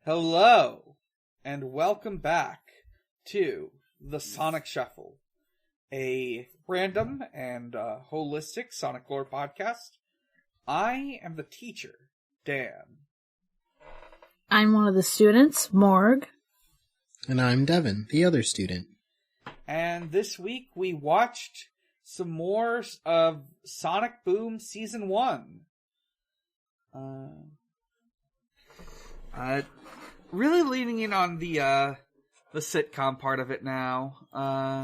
Hello, and welcome back to the Sonic Shuffle, a random and holistic Sonic lore podcast. I am the teacher, Dan. I'm one of the students, Morg. And I'm Devon, the other student. And this week we watched some more of Sonic Boom Season 1. Really leaning in on the sitcom part of it now.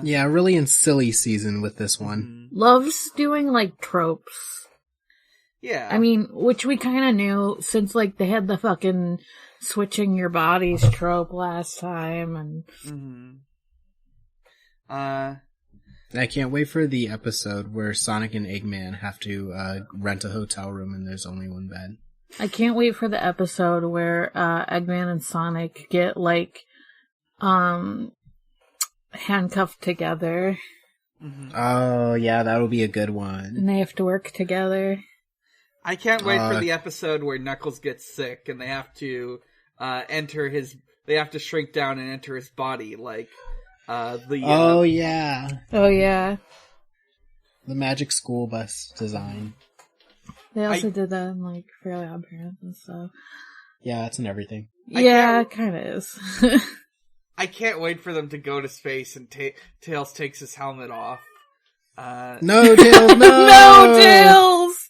Yeah, really in silly season with this one. Loves doing, tropes. Yeah. I mean, which we kind of knew since, they had the fucking switching your bodies trope last time, and... I can't wait for the episode where Sonic and Eggman have to rent a hotel room and there's only one bed. I can't wait for the episode where Eggman and Sonic get, handcuffed together. Oh, yeah, that'll be a good one. And they have to work together. I can't wait for the episode where Knuckles gets sick and they have to they have to shrink down and enter his body, Oh, yeah. Oh, yeah. The Magic School Bus design. They also did that in, Fairly Odd Parents and stuff. Yeah, it's in everything. Yeah, it kind of is. I can't wait for them to go to space and Tails takes his helmet off. No, Tails, no! No, Tails!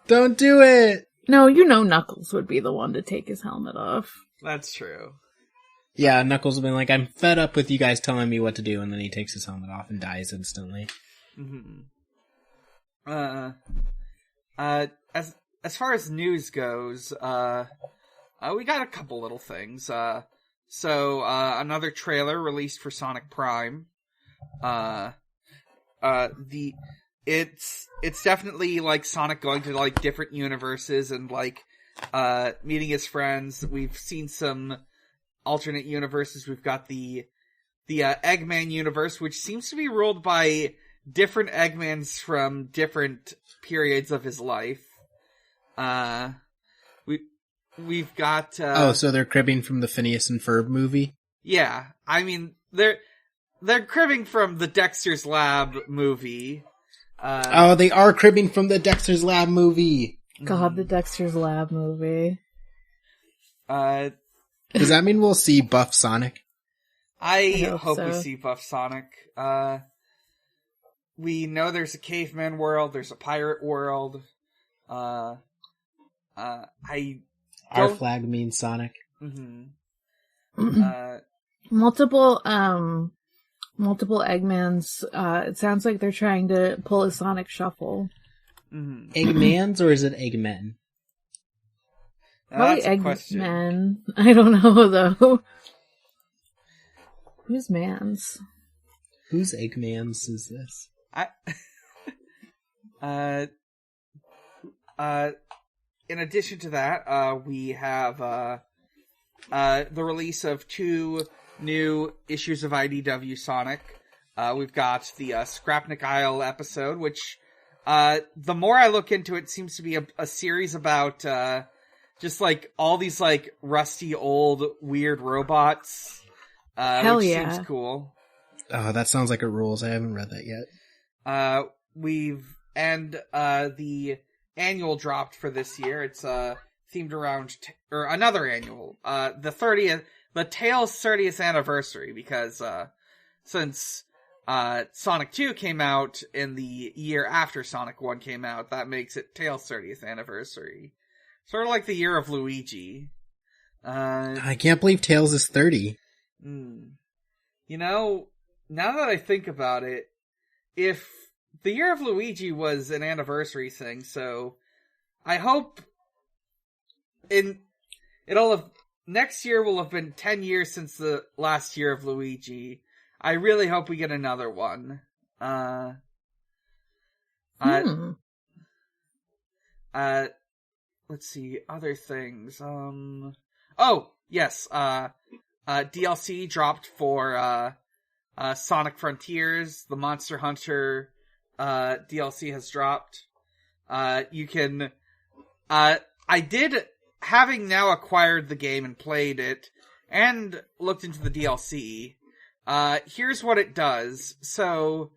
Don't do it! No, Knuckles would be the one to take his helmet off. That's true. Yeah, Knuckles has been like, I'm fed up with you guys telling me what to do, and then he takes his helmet off and dies instantly. As far as news goes, we got a couple little things. So another trailer released for Sonic Prime. It's definitely Sonic going to different universes and meeting his friends. We've seen some alternate universes. We've got the Eggman universe, which seems to be ruled by different Eggmans from different periods of his life. We've got so they're cribbing from the Phineas and Ferb movie? Yeah. I mean, they're cribbing from the Dexter's Lab movie. They are cribbing from the Dexter's Lab movie. God, the Dexter's Lab movie. Does that mean we'll see Buff Sonic? I hope so. We see Buff Sonic. We know there's a caveman world, there's a pirate world. Our flag means Sonic. Multiple Eggmans. It sounds like they're trying to pull a Sonic Shuffle. Eggmans, or is it Eggmen? Probably Eggmen. I don't know, though. Who's Mans? Whose Eggmans is this? In addition to that, we have the release of 2 new issues of IDW Sonic. We've got the Scrapnik Isle episode, which the more I look into it, seems to be a series about just all these rusty old weird robots. Hell which yeah. Seems cool. Oh, that sounds like it rules. I haven't read that yet. The annual dropped for this year. It's themed around another annual. The Tails 30th anniversary, because since Sonic 2 came out in the year after Sonic 1 came out, that makes it Tails 30th anniversary. Sort of like the year of Luigi. I can't believe Tails is 30. Now that I think about it, if the year of Luigi was an anniversary thing, so I hope next year will have been 10 years since the last year of Luigi. I really hope we get another one. Let's see, other things. Oh, yes, DLC dropped for, Sonic Frontiers. The Monster Hunter, DLC has dropped. You can, I did having now acquired the game and played it, and looked into the DLC, here's what it does. So,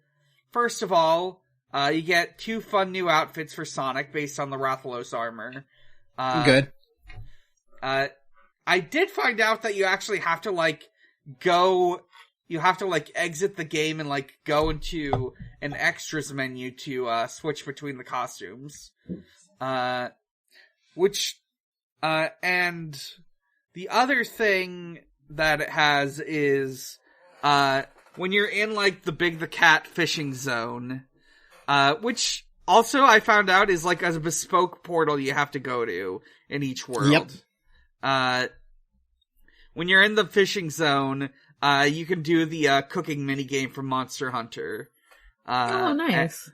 first of all, you get 2 fun new outfits for Sonic based on the Rathalos armor. Good. I did find out that you actually have to, exit the game and, go into an extras menu to, switch between the costumes. And the other thing that it has is, when you're in, the Big the Cat fishing zone, which also I found out is, a bespoke portal you have to go to in each world. Yep. When you're in the fishing zone, you can do the, cooking minigame from Monster Hunter. Oh, nice.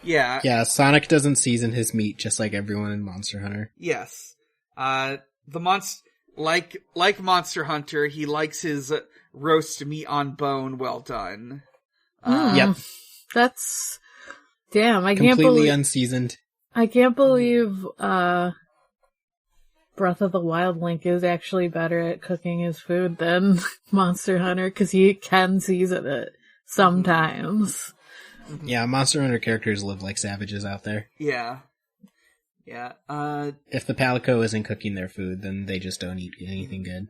Yeah. Yeah, Sonic doesn't season his meat just like everyone in Monster Hunter. Yes. Like Monster Hunter, he likes his roast meat on bone well done. Yep. That's... Damn, completely unseasoned. I can't believe, Breath of the Wild Link is actually better at cooking his food than Monster Hunter, because he can season it sometimes. Yeah, Monster Hunter characters live like savages out there. Yeah. Yeah, if the Palico isn't cooking their food, then they just don't eat anything good.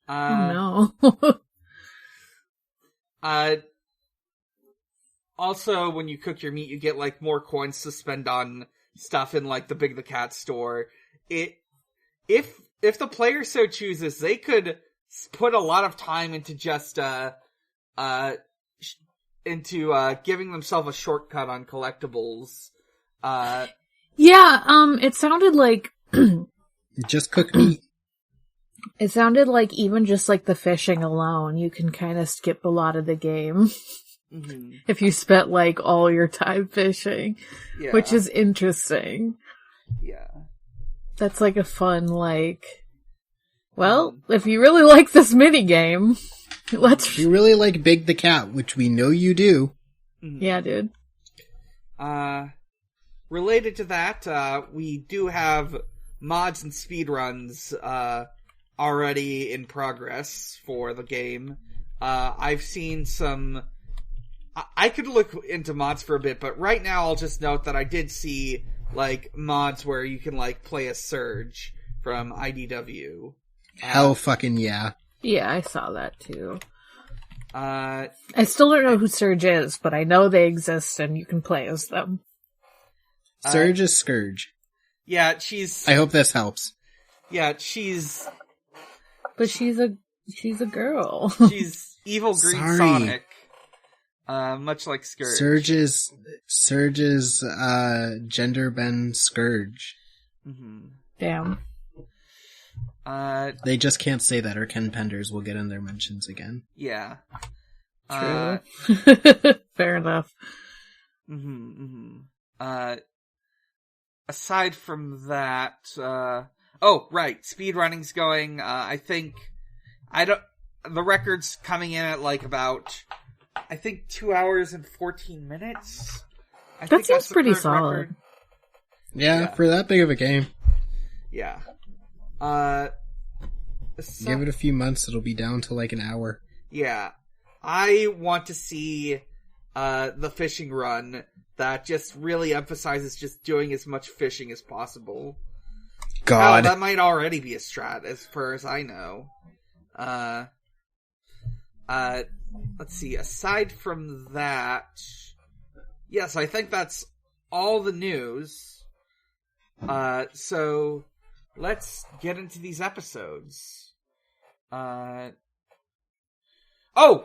Oh no. Also, when you cook your meat, you get, more coins to spend on stuff in, the Big the Cat store. If the player so chooses, they could put a lot of time into just, giving themselves a shortcut on collectibles. Yeah, it sounded like... just cook meat. It sounded like even just, the fishing alone, you can kind of skip a lot of the game. Mm-hmm. If you spent, all your time fishing. Yeah. Which is interesting. Yeah. That's, a fun, well, if you really like this minigame, If you really like Big the Cat, which we know you do. Yeah, dude. Related to that, we do have mods and speedruns, already in progress for the game. I've seen some... I could look into mods for a bit, but right now I'll just note that I did see, mods where you can, play as Surge from IDW. Hell fucking yeah. Yeah, I saw that too. I still don't know who Surge is, but I know they exist and you can play as them. Surge is Scourge. Yeah, she's... I hope this helps. Yeah, she's... But she's a girl. She's evil green Sorry. Sonic. Much like Scourge. Surge's gender bend Scourge. Mm-hmm. Damn. They just can't say that or Ken Penders will get in their mentions again. Yeah. True. Fair enough. Aside from that, oh, right, speedrunning's going, the record's coming in at about, 2 hours and 14 minutes? That seems pretty solid. Record. Yeah, for that big of a game. Yeah. Give it a few months, it'll be down to an hour. Yeah. I want to see, the fishing run that just really emphasizes just doing as much fishing as possible. God. That might already be a strat, as far as I know. Let's see, aside from that... Yes, I think that's all the news. So, let's get into these episodes. Oh,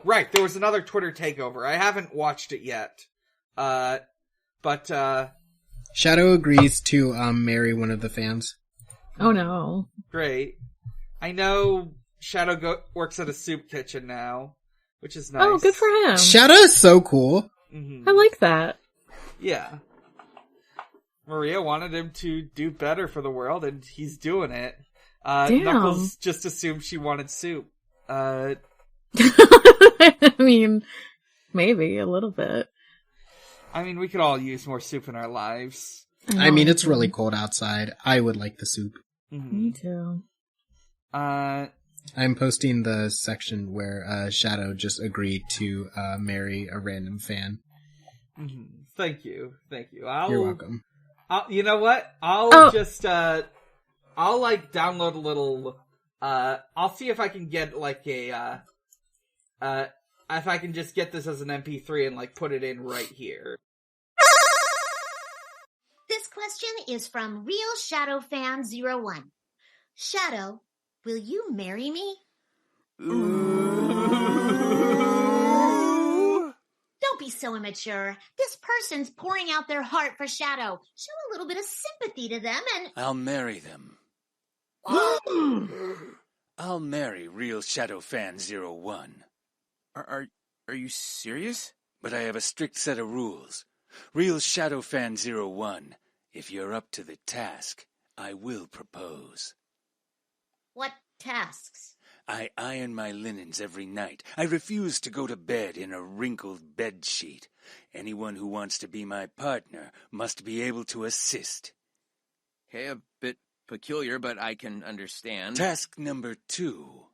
right, there was another Twitter takeover. I haven't watched it yet. But Shadow agrees to marry one of the fans. Oh no. Great. I know Shadow works at a soup kitchen now, which is nice. Oh, good for him. Shadow is so cool. I like that. Yeah. Maria wanted him to do better for the world, and he's doing it. Damn. Knuckles just assumed she wanted soup. I mean, maybe a little bit. I mean, we could all use more soup in our lives. I mean, it's really cold outside. I would like the soup. Me too. I'm posting the section where Shadow just agreed to marry a random fan. Thank you. You're welcome. You know what? I'll like download a little. I'll see if I can get like if I can just get this as an MP3 and like put it in right here. This question is from Real Shadow Fan 01. Shadow, will you marry me? Don't be so immature. This person's pouring out their heart for Shadow. Show a little bit of sympathy to them and... I'll marry them. I'll marry Real Shadow Fan 01. Are you serious? But I have a strict set of rules. Real Shadow Fan 01, if you're up to the task, I will propose. What tasks? I iron my linens every night. I refuse to go to bed in a wrinkled bed sheet. Anyone who wants to be my partner must be able to assist. Okay, a bit peculiar, but I can understand. Task number 2.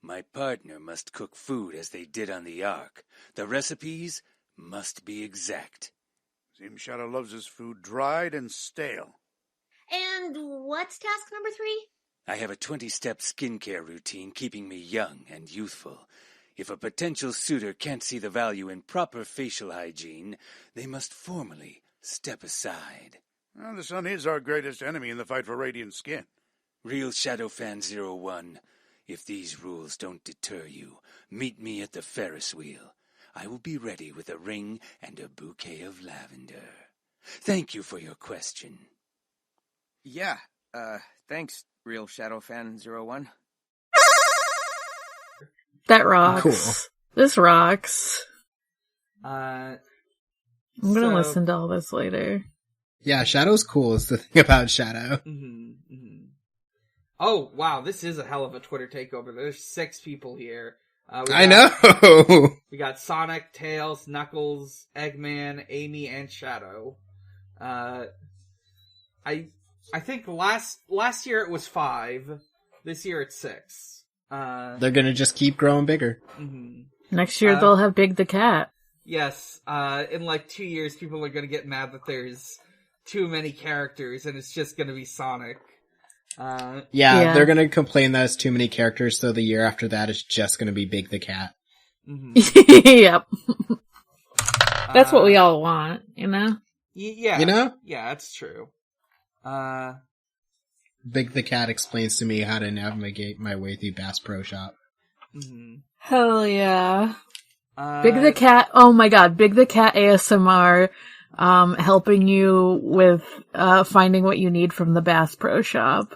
My partner must cook food as they did on the Ark. The recipes must be exact. Seems Shadow loves his food dried and stale. And what's task number 3? I have a 20-step skincare routine keeping me young and youthful. If a potential suitor can't see the value in proper facial hygiene, they must formally step aside. Well, the sun is our greatest enemy in the fight for radiant skin. Real Shadow Fan 01, if these rules don't deter you, meet me at the Ferris wheel. I will be ready with a ring and a bouquet of lavender. Thank you for your question. Yeah, thanks, Real Shadow Fan 01. That rocks. Cool. This rocks. I'm gonna listen to all this later. Yeah, Shadow's cool is the thing about Shadow. Oh, wow, this is a hell of a Twitter takeover. There's 6 people here. I know! We got Sonic, Tails, Knuckles, Eggman, Amy, and Shadow. I think last year it was 5. This year it's 6. They're gonna just keep growing bigger. Next year they'll have Big the Cat. Yes, in like 2 years people are gonna get mad that there's too many characters and it's just gonna be Sonic. Yeah, they're gonna complain that it's too many characters, so the year after that it's just gonna be Big the Cat. Yep. That's what we all want, you know? Yeah. You know? Yeah, that's true. Big the Cat explains to me how to navigate my way through Bass Pro Shop. Hell yeah. Big the Cat, oh my god, Big the Cat ASMR, helping you with, finding what you need from the Bass Pro Shop.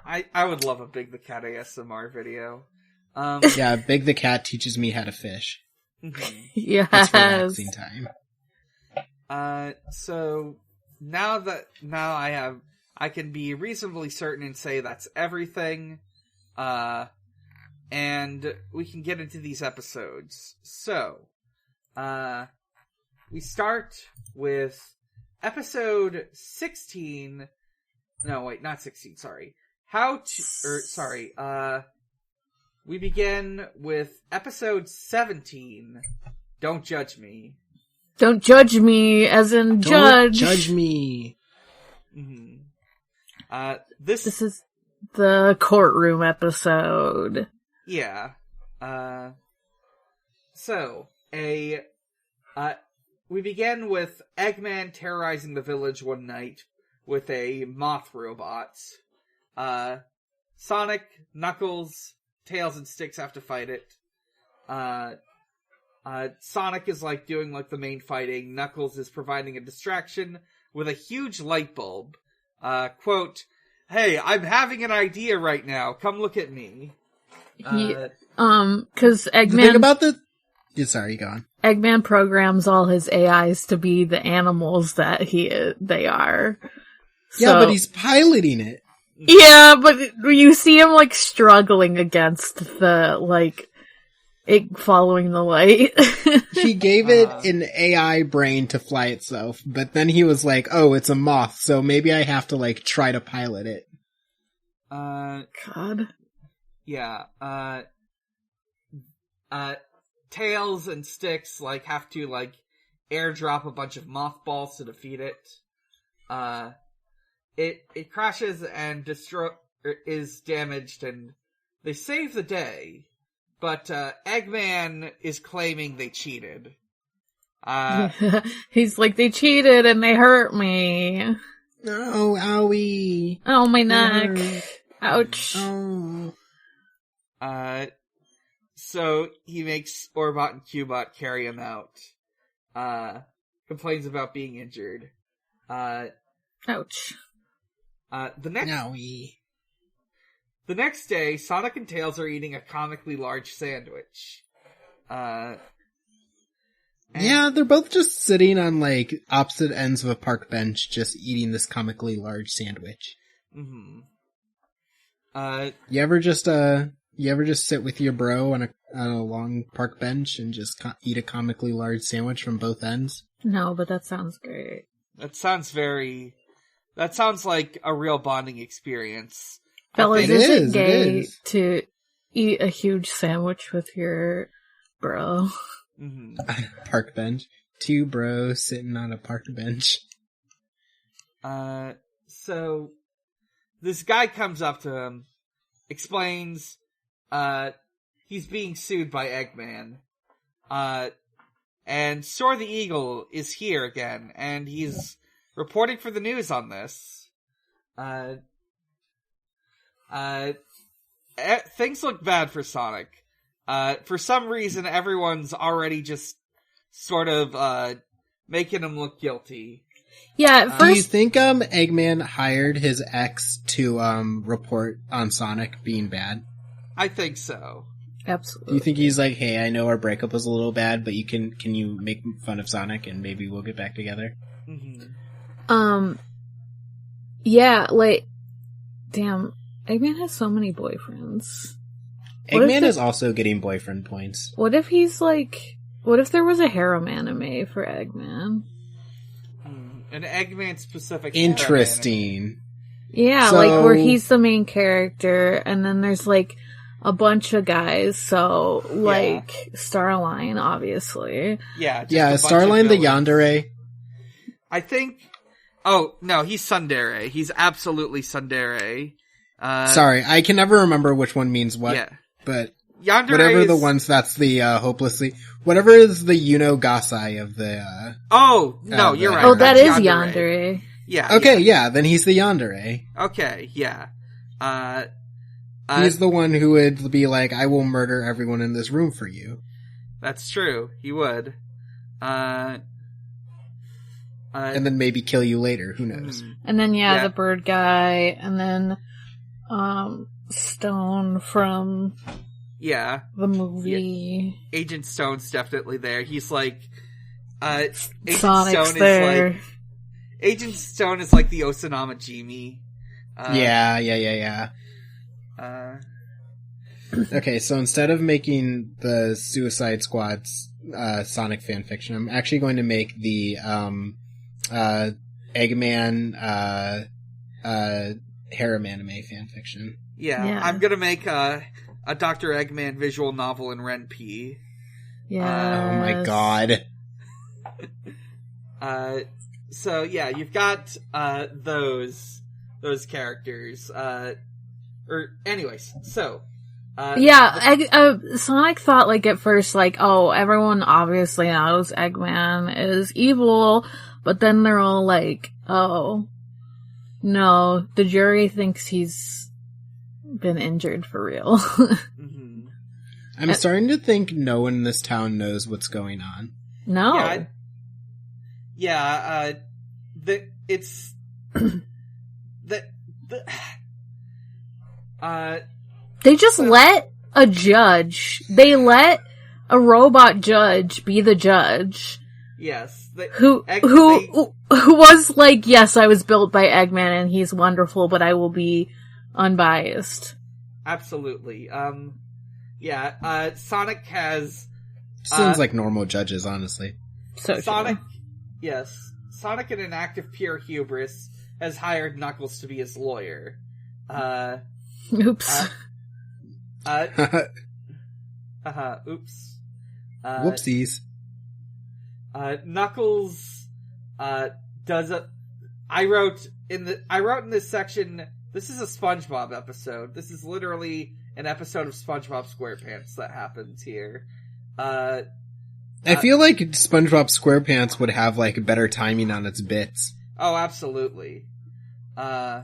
I would love a Big the Cat ASMR video. Yeah, Big the Cat teaches me how to fish. Yes. It's relaxing time. So now I can be reasonably certain and say that's everything. And we can get into these episodes. So, we start with episode 16. No, wait, not 16, sorry. We begin with episode 17. Don't judge me. Don't judge me, as in judge. Don't judge me. This is the courtroom episode. Yeah. We begin with Eggman terrorizing the village one night with a moth robot. Sonic, Knuckles, Tails, and Sticks have to fight it. Sonic is like doing like the main fighting. Knuckles is providing a distraction with a huge light bulb. Quote, "Hey, I'm having an idea right now. Come look at me." Cause Eggman... The thing about the... Sorry, go on. Eggman programs all his AIs to be the animals that they are. Yeah, So, but he's piloting it. yeah, but you see him, like, struggling against the, like, it following the light. He gave it an AI brain to fly itself, but then he was like, oh, it's a moth, so maybe I have to, like, try to pilot it. God. Yeah, Tails and Sticks, like, have to, like, airdrop a bunch of mothballs to defeat it. It crashes and is damaged, and they save the day. But, Eggman is claiming they cheated. He's like, they cheated and they hurt me. Oh, owie. Oh, my neck. Ouch. Oh. So he makes Orbot and Cubot carry him out. Complains about being injured. Ouch. The next day, Sonic and Tails are eating a comically large sandwich. Yeah, they're both just sitting on, like, opposite ends of a park bench, just eating this comically large sandwich. Mm-hmm. You ever just sit with your bro on a long park bench and just eat a comically large sandwich from both ends? No, but that sounds great. That sounds like a real bonding experience. Fellas, is it gay to eat a huge sandwich with your bro? Mm-hmm. Park bench. Two bros sitting on a park bench. So this guy comes up to him, explains, he's being sued by Eggman. And Soar the Eagle is here again, and he's reporting for the news on this. Things look bad for Sonic. For some reason, everyone's already just sort of, making him look guilty. Yeah, at Do you first... think, Eggman hired his ex to, report on Sonic being bad? I think so. Absolutely. Do you think he's like, hey, I know our breakup was a little bad, but can you make fun of Sonic and maybe we'll get back together? Mm-hmm. Yeah, like, damn, Eggman has so many boyfriends. Eggman is also getting boyfriend points. What if he's like, what if there was a harem anime for Eggman? An Eggman specific. Interesting. Yeah, So- like where he's the main character, and then there's like a bunch of guys. So like Starline, obviously. Yeah. just Yeah, a is bunch of Starline the villains. Yandere? I think. Oh no, he's Tsundere. He's absolutely Tsundere. Sorry, I can never remember which one means what. Yeah. But Yandere whatever is... the ones that's the hopelessly, whatever is the Gasai of the. Oh no, you're right. Oh, that That's is Yandere. Yeah. Okay, yeah, then he's the Yandere. Okay, yeah. He's the one who would be like, I will murder everyone in this room for you. That's true. He would. And then maybe kill you later, who knows. And then the bird guy, and then Stone from Yeah. the movie. Yeah. Agent Stone's definitely there. He's like, Agent Sonic's Stone there. is like, Agent Stone is like the Osanama Jimi. Yeah. Okay, so instead of making the Suicide Squad's Sonic fanfiction, I'm actually going to make the Eggman harem anime fanfiction. Yeah, I'm gonna make a Dr. Eggman visual novel in Ren'Py. Yeah. Oh my god. So yeah, you've got those characters. Anyways, so Sonic thought like at first like, oh, everyone obviously knows Eggman is evil, but then they're all like, oh no, the jury thinks he's been injured for real. mm-hmm. I'm starting to think no one in this town knows what's going on. No. It's they just let a judge. They let a robot judge be the judge. Yes. Who was like, yes, I was built by Eggman and he's wonderful, but I will be unbiased. Absolutely. Yeah, Sonic has... Seems like normal judges, honestly. So Sonic, true. yes. Sonic, in an act of pure hubris, has hired Knuckles to be his lawyer. Oops. Oops. Whoopsies. Knuckles, does a... I wrote in this section, this is a SpongeBob episode. This is literally an episode of SpongeBob SquarePants that happens here. I feel like SpongeBob SquarePants would have, like, better timing on its bits. Oh, absolutely. Yeah,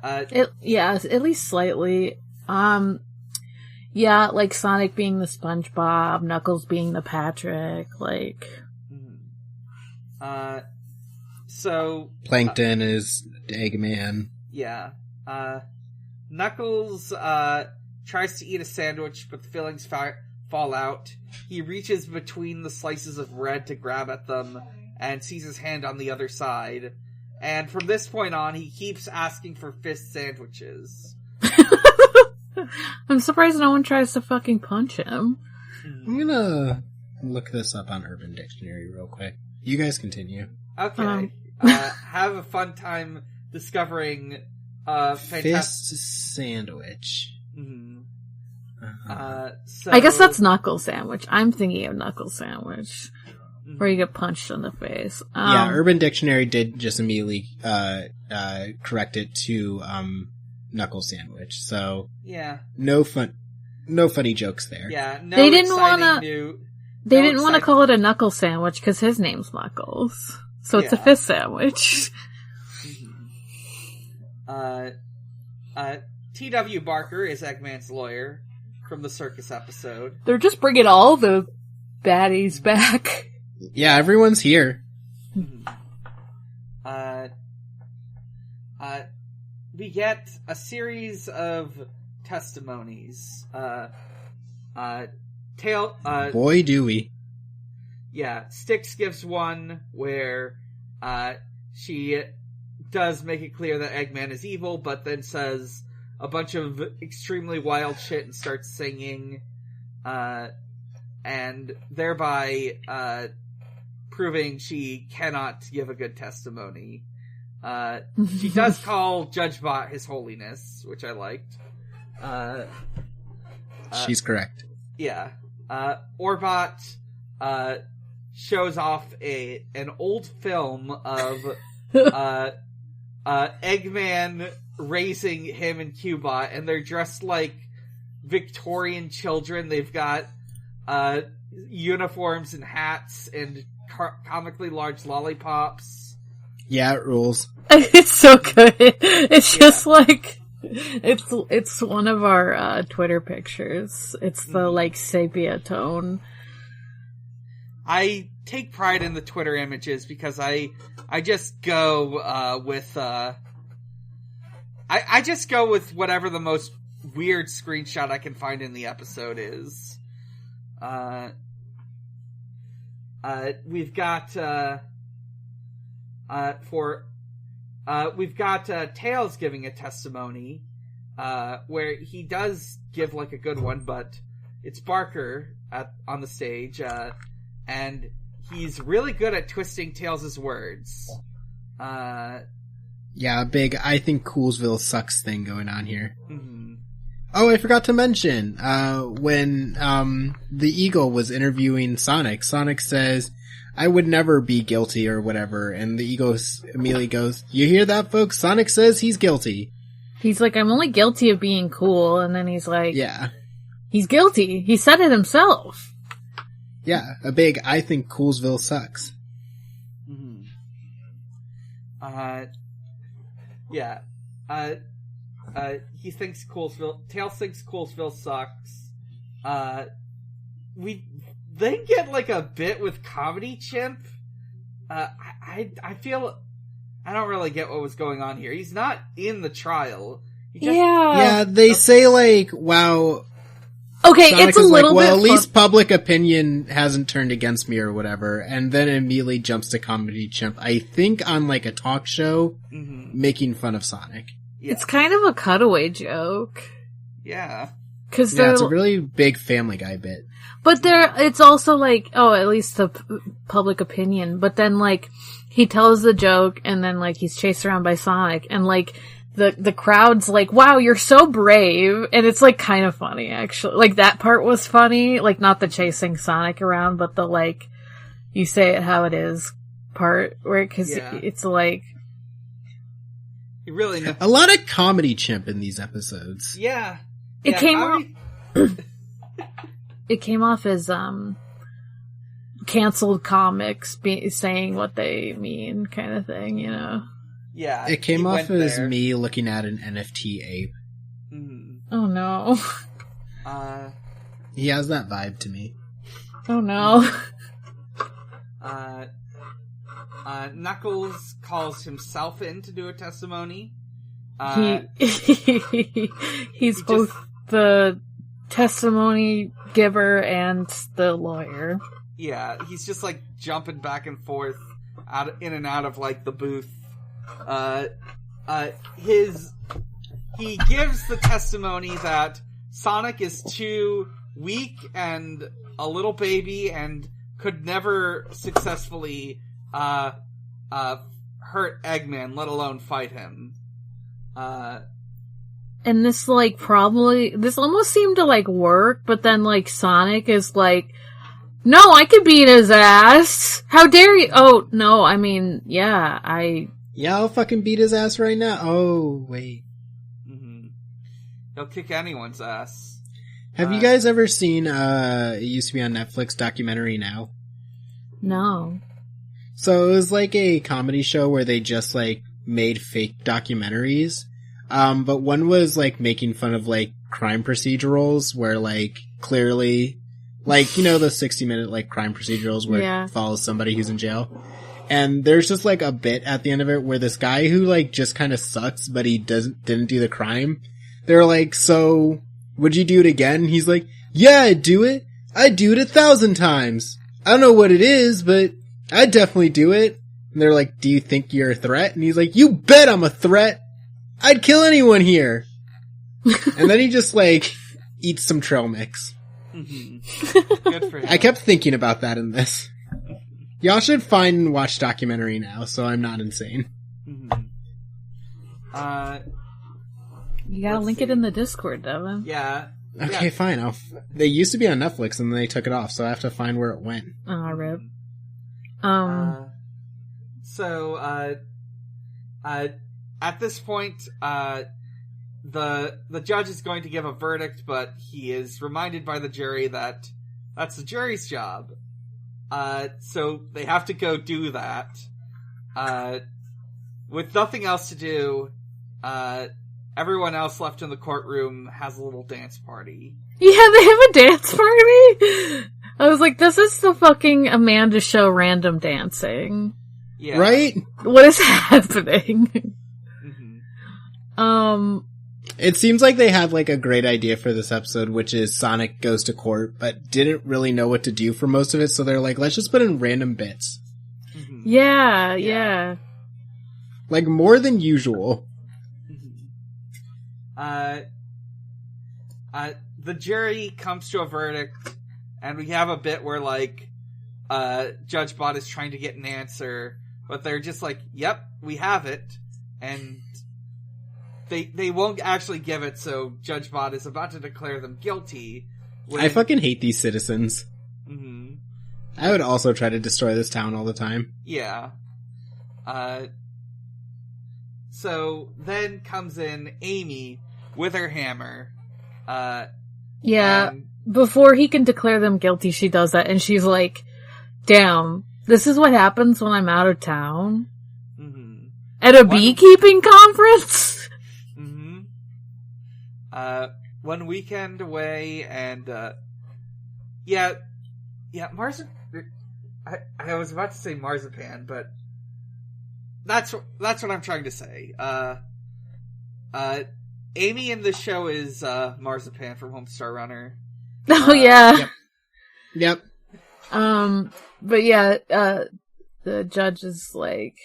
at least slightly. Yeah, like Sonic being the SpongeBob, Knuckles being the Patrick, like... So... Plankton is Eggman. Yeah. Knuckles, tries to eat a sandwich, but the fillings fall out. He reaches between the slices of bread to grab at them, and sees his hand on the other side. And from this point on, he keeps asking for fist sandwiches. I'm surprised no one tries to fucking punch him. I'm gonna look this up on Urban Dictionary real quick. You guys continue. Okay. Have a fun time discovering fist sandwich. So... I guess that's Knuckle Sandwich. I'm thinking of Knuckle Sandwich. Where you get punched in the face. Yeah, Urban Dictionary did just immediately correct it to Knuckle Sandwich. So yeah, no funny jokes there. Yeah, no. They didn't want to call it a Knuckle Sandwich because his name's Knuckles, so it's a fist sandwich. T.W. Barker is Eggman's lawyer from the circus episode. They're just bringing all the baddies back. Yeah, everyone's here. We get a series of testimonies. Boy, do we. Yeah, Styx gives one where she does make it clear that Eggman is evil, but then says a bunch of extremely wild shit and starts singing, and thereby proving she cannot give a good testimony. She does call Judge Bot His Holiness, which I liked. She's correct. Yeah. Orbot shows off an old film of Eggman raising him and Cubot, and they're dressed like Victorian children. They've got uniforms and hats and comically large lollipops. Yeah, it rules. It's so good. It's just like it's one of our Twitter pictures. It's the like sepia tone. I take pride in the Twitter images because I just go with I just go with whatever the most weird screenshot I can find in the episode is. We've got Tails giving a testimony where he does give like a good one, but it's Barker on the stage, and he's really good at twisting Tails' words. Yeah, a big I think Coolsville sucks thing going on here. Mm-hmm. Oh, I forgot to mention, when the Eagle was interviewing Sonic says, I would never be guilty or whatever, and the Eagle immediately goes, you hear that, folks? Sonic says he's guilty. He's like, I'm only guilty of being cool, and then he's like, yeah. He's guilty. He said it himself. Yeah, a big I think Coolsville sucks. Mm-hmm. Yeah. He thinks Tails thinks Coolsville sucks. We then get like a bit with Comedy Chimp. I feel I don't really get what was going on here. He's not in the trial. Yeah, they say like, wow. Okay, Sonic it's a little like, well, bit. At least public opinion hasn't turned against me or whatever, and then immediately jumps to Comedy Chimp. I think on like a talk show, making fun of Sonic. Yeah. It's kind of a cutaway joke. Yeah. Cause Yeah, it's a really big Family Guy bit. But it's also like, at least the public opinion. But then, like, he tells the joke, and then, like, he's chased around by Sonic, and, like, the crowd's like, wow, you're so brave. And it's, like, kind of funny, actually. Like, that part was funny. Like, not the chasing Sonic around, but the, like, you say it how it is part, cause it's like... You really know. A lot of comedy chimp in these episodes. Yeah. It came off... It came off as, canceled comics saying what they mean kind of thing, you know? Yeah. It came off as me looking at an NFT ape. Mm. Oh no. He has that vibe to me. Oh no. Knuckles calls himself in to do a testimony. He's both the testimony giver and the lawyer. Yeah, he's just like jumping back and forth in and out of like the booth. He gives the testimony that Sonic is too weak and a little baby and could never successfully hurt Eggman, let alone fight him. And this, like, this almost seemed to, like, work, but then, like, Sonic is like, no, I could beat his ass! How dare you! Oh, no, I mean, yeah, I'll fucking beat his ass right now. Oh, wait. Mm-hmm. He'll kick anyone's ass. Have you guys ever seen, it used to be on Netflix, Documentary Now? No. So it was like a comedy show where they just, like, made fake documentaries. But one was, like, making fun of, like, crime procedurals where, like, clearly, like, you know, the 60-minute, like, crime procedurals where it follows somebody who's in jail. And there's just, like, a bit at the end of it where this guy who, like, just kind of sucks, but he didn't do the crime. They're like, so, would you do it again? And he's like, yeah, I'd do it. I'd do it 1,000 times. I don't know what it is, but I'd definitely do it. And they're like, do you think you're a threat? And he's like, you bet I'm a threat. I'd kill anyone here. And then he just, like, eats some trail mix. Mm-hmm. Good for him. I kept thinking about that in this. Y'all should find and watch Documentary Now, so I'm not insane. Mm-hmm. You gotta link it in the Discord, Devon. Yeah. Okay, fine. They used to be on Netflix, and then they took it off, so I have to find where it went. Oh, rip. At this point, the judge is going to give a verdict, but he is reminded by the jury that that's the jury's job. So they have to go do that. With nothing else to do, everyone else left in the courtroom has a little dance party. Yeah, they have a dance party? I was like, this is the fucking Amanda Show random dancing. Yeah. Right? What is happening? Mm-hmm. It seems like they had, like, a great idea for this episode, which is Sonic goes to court, but didn't really know what to do for most of it, so they're like, let's just put in random bits. Mm-hmm. Yeah. Like, more than usual. The jury comes to a verdict, and we have a bit where, like, Judge Bot is trying to get an answer, but they're just like, yep, we have it, and they won't actually give it, so Judge Bot is about to declare them guilty. I fucking hate these citizens. Mm-hmm. I would also try to destroy this town all the time. Yeah. So then comes in Amy with her hammer. Yeah. Before he can declare them guilty, she does that, and she's like, damn, this is what happens when I'm out of town? Mm-hmm. At a beekeeping conference? Mm-hmm. 1 weekend away, and, yeah, Marzipan, I was about to say marzipan, but that's what I'm trying to say. Amy in this show is, Marzipan from Homestar Runner. Oh, yeah. Yep. But yeah, the judge is like,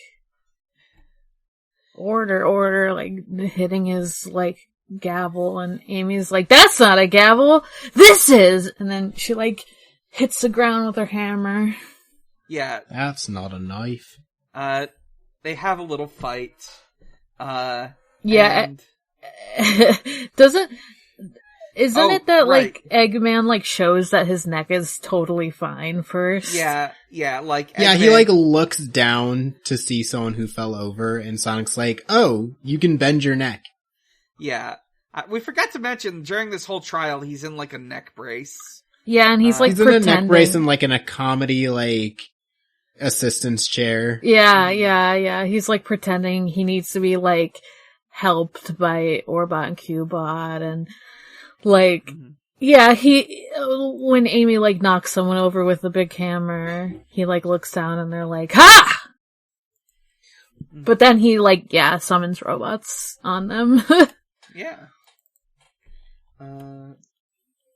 order, like, hitting his, like, gavel, and Amy's like, "That's not a gavel! This is!" And then she, like, hits the ground with her hammer. Yeah. That's not a knife. They have a little fight. Yeah. And... Isn't it that, right. like, Eggman, like, shows that his neck is totally fine first? Yeah, like... Yeah, he, like, looks down to see someone who fell over, and Sonic's like, "Oh, you can bend your neck." Yeah. We forgot to mention, during this whole trial, he's in, like, a neck brace. Yeah, and he's, like, he's pretending. in a neck brace and, like, in a comedy, like, assistant's chair. Yeah. He's, like, pretending he needs to be, like, helped by Orbot and Cubot, and... Like, yeah, when Amy, like, knocks someone over with the big hammer, he, like, looks down and they're like, "Ha!" But then he, like, summons robots on them. Yeah.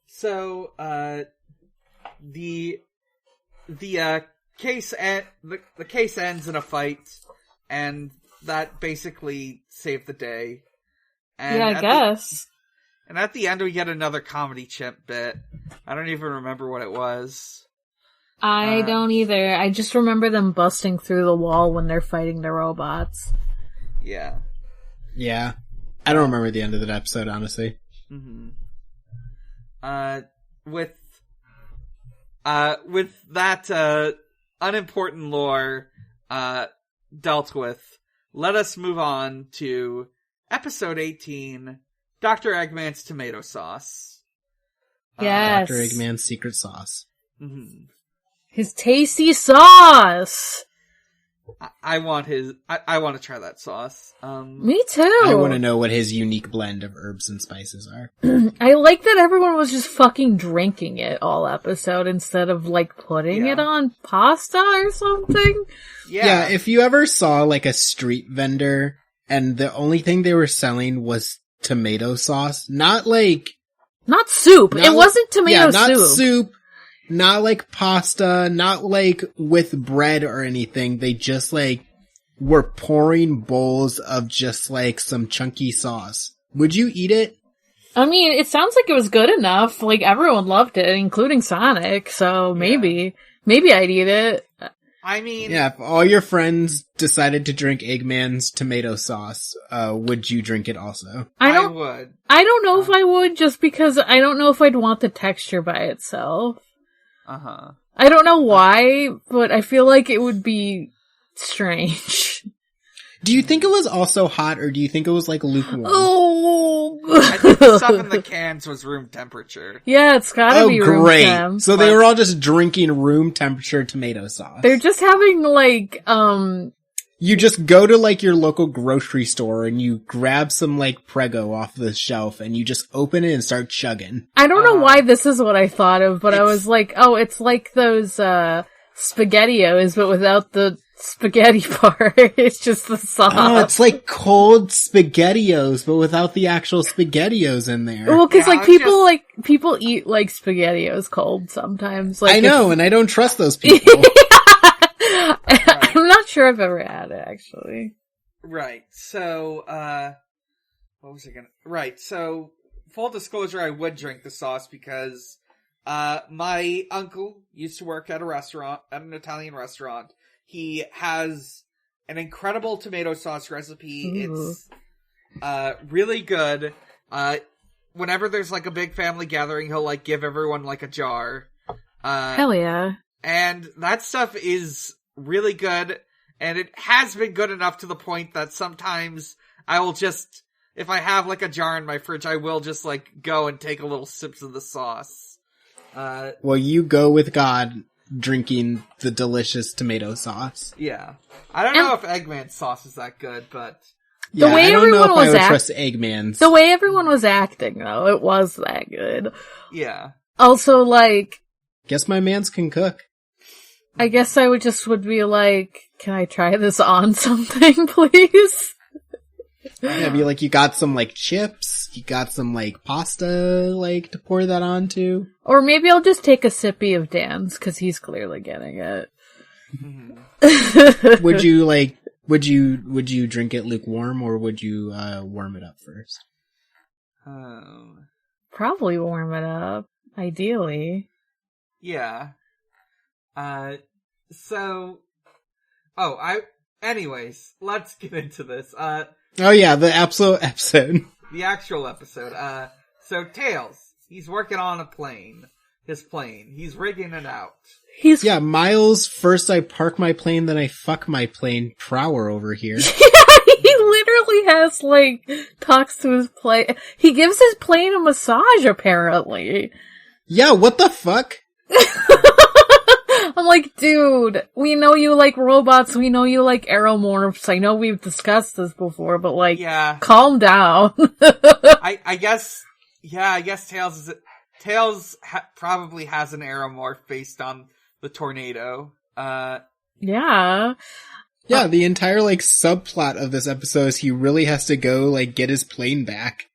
So, the case ends in a fight, and that basically saved the day. And yeah, I guess. And at the end, we get another comedy chimp bit. I don't even remember what it was. I don't either. I just remember them busting through the wall when they're fighting the robots. Yeah. Yeah. I don't remember the end of that episode, honestly. Mm-hmm. With that, unimportant lore, dealt with, let us move on to episode 18, Dr. Eggman's tomato sauce. Yes. Dr. Eggman's secret sauce. Mm-hmm. His tasty sauce! I want to try that sauce. Me too! I want to know what his unique blend of herbs and spices are. I like that everyone was just fucking drinking it all episode instead of, like, putting it on pasta or something. Yeah, if you ever saw, like, a street vendor and the only thing they were selling was tomato sauce, not soup. It wasn't tomato soup. Not soup, not like pasta, not like with bread or anything. They just like were pouring bowls of just like some chunky sauce. Would you eat it? I mean, it sounds like it was good enough. Like, everyone loved it, including Sonic, so maybe I'd eat it. I mean... Yeah, if all your friends decided to drink Eggman's tomato sauce, would you drink it also? I would. I don't know if I would, just because I don't know if I'd want the texture by itself. Uh-huh. I don't know why, but I feel like it would be strange. Do you think it was also hot, or do you think it was like lukewarm? Oh! I think the stuff in the cans was room temperature. Yeah, it's gotta be room temp. So they were all just drinking room temperature tomato sauce. They're just having, like, You just go to, like, your local grocery store and you grab some, like, Prego off the shelf and you just open it and start chugging. I don't know why this is what I thought of, but I was like, oh, it's like those, SpaghettiOs, but without the spaghetti part. It's just the sauce. Oh, it's like cold SpaghettiOs, but without the actual SpaghettiOs in there. Well, cause people eat, like, SpaghettiOs cold sometimes. Like, I know, and I don't trust those people. I'm not sure I've ever had it, actually. Right. So, what was I gonna... Right. So, full disclosure, I would drink the sauce because, my uncle used to work at an Italian restaurant. He has an incredible tomato sauce recipe. Ooh. It's, really good. Whenever there's, like, a big family gathering, he'll, like, give everyone, like, a jar. Hell yeah. And that stuff is really good, and it has been good enough to the point that sometimes I will just, if I have, like, a jar in my fridge, I will just, like, go and take a little sips of the sauce. Well, you go with God drinking the delicious tomato sauce. Yeah. I don't know if Eggman's sauce is that good, but... Yeah, way I don't know if everyone I was would trust Eggman's. The way everyone was acting, though, it was that good. Yeah. Also, like... Guess my mans can cook. I guess I would be like, can I try this on something, please? Yeah, be like, you got some, like, chips, you got some, like, pasta, like, to pour that onto. Or maybe I'll just take a sippy of Dan's, because he's clearly getting it. Would you drink it lukewarm, or would you, warm it up first? Probably warm it up, ideally. Yeah. Anyways, let's get into this. Oh yeah, the absolute episode. The actual episode. So Tails, he's working on his plane. He's rigging it out. Yeah, Miles, first I park my plane, then I fuck my plane. Prower over here. He literally has, talks to his plane. He gives his plane a massage, apparently. Yeah, what the fuck? I'm like, dude, we know you like robots, we know you like aeromorphs, I know we've discussed this before, but calm down. I guess Tails probably has an aeromorph based on the tornado. Yeah. Yeah, the entire, subplot of this episode is he really has to go, get his plane back.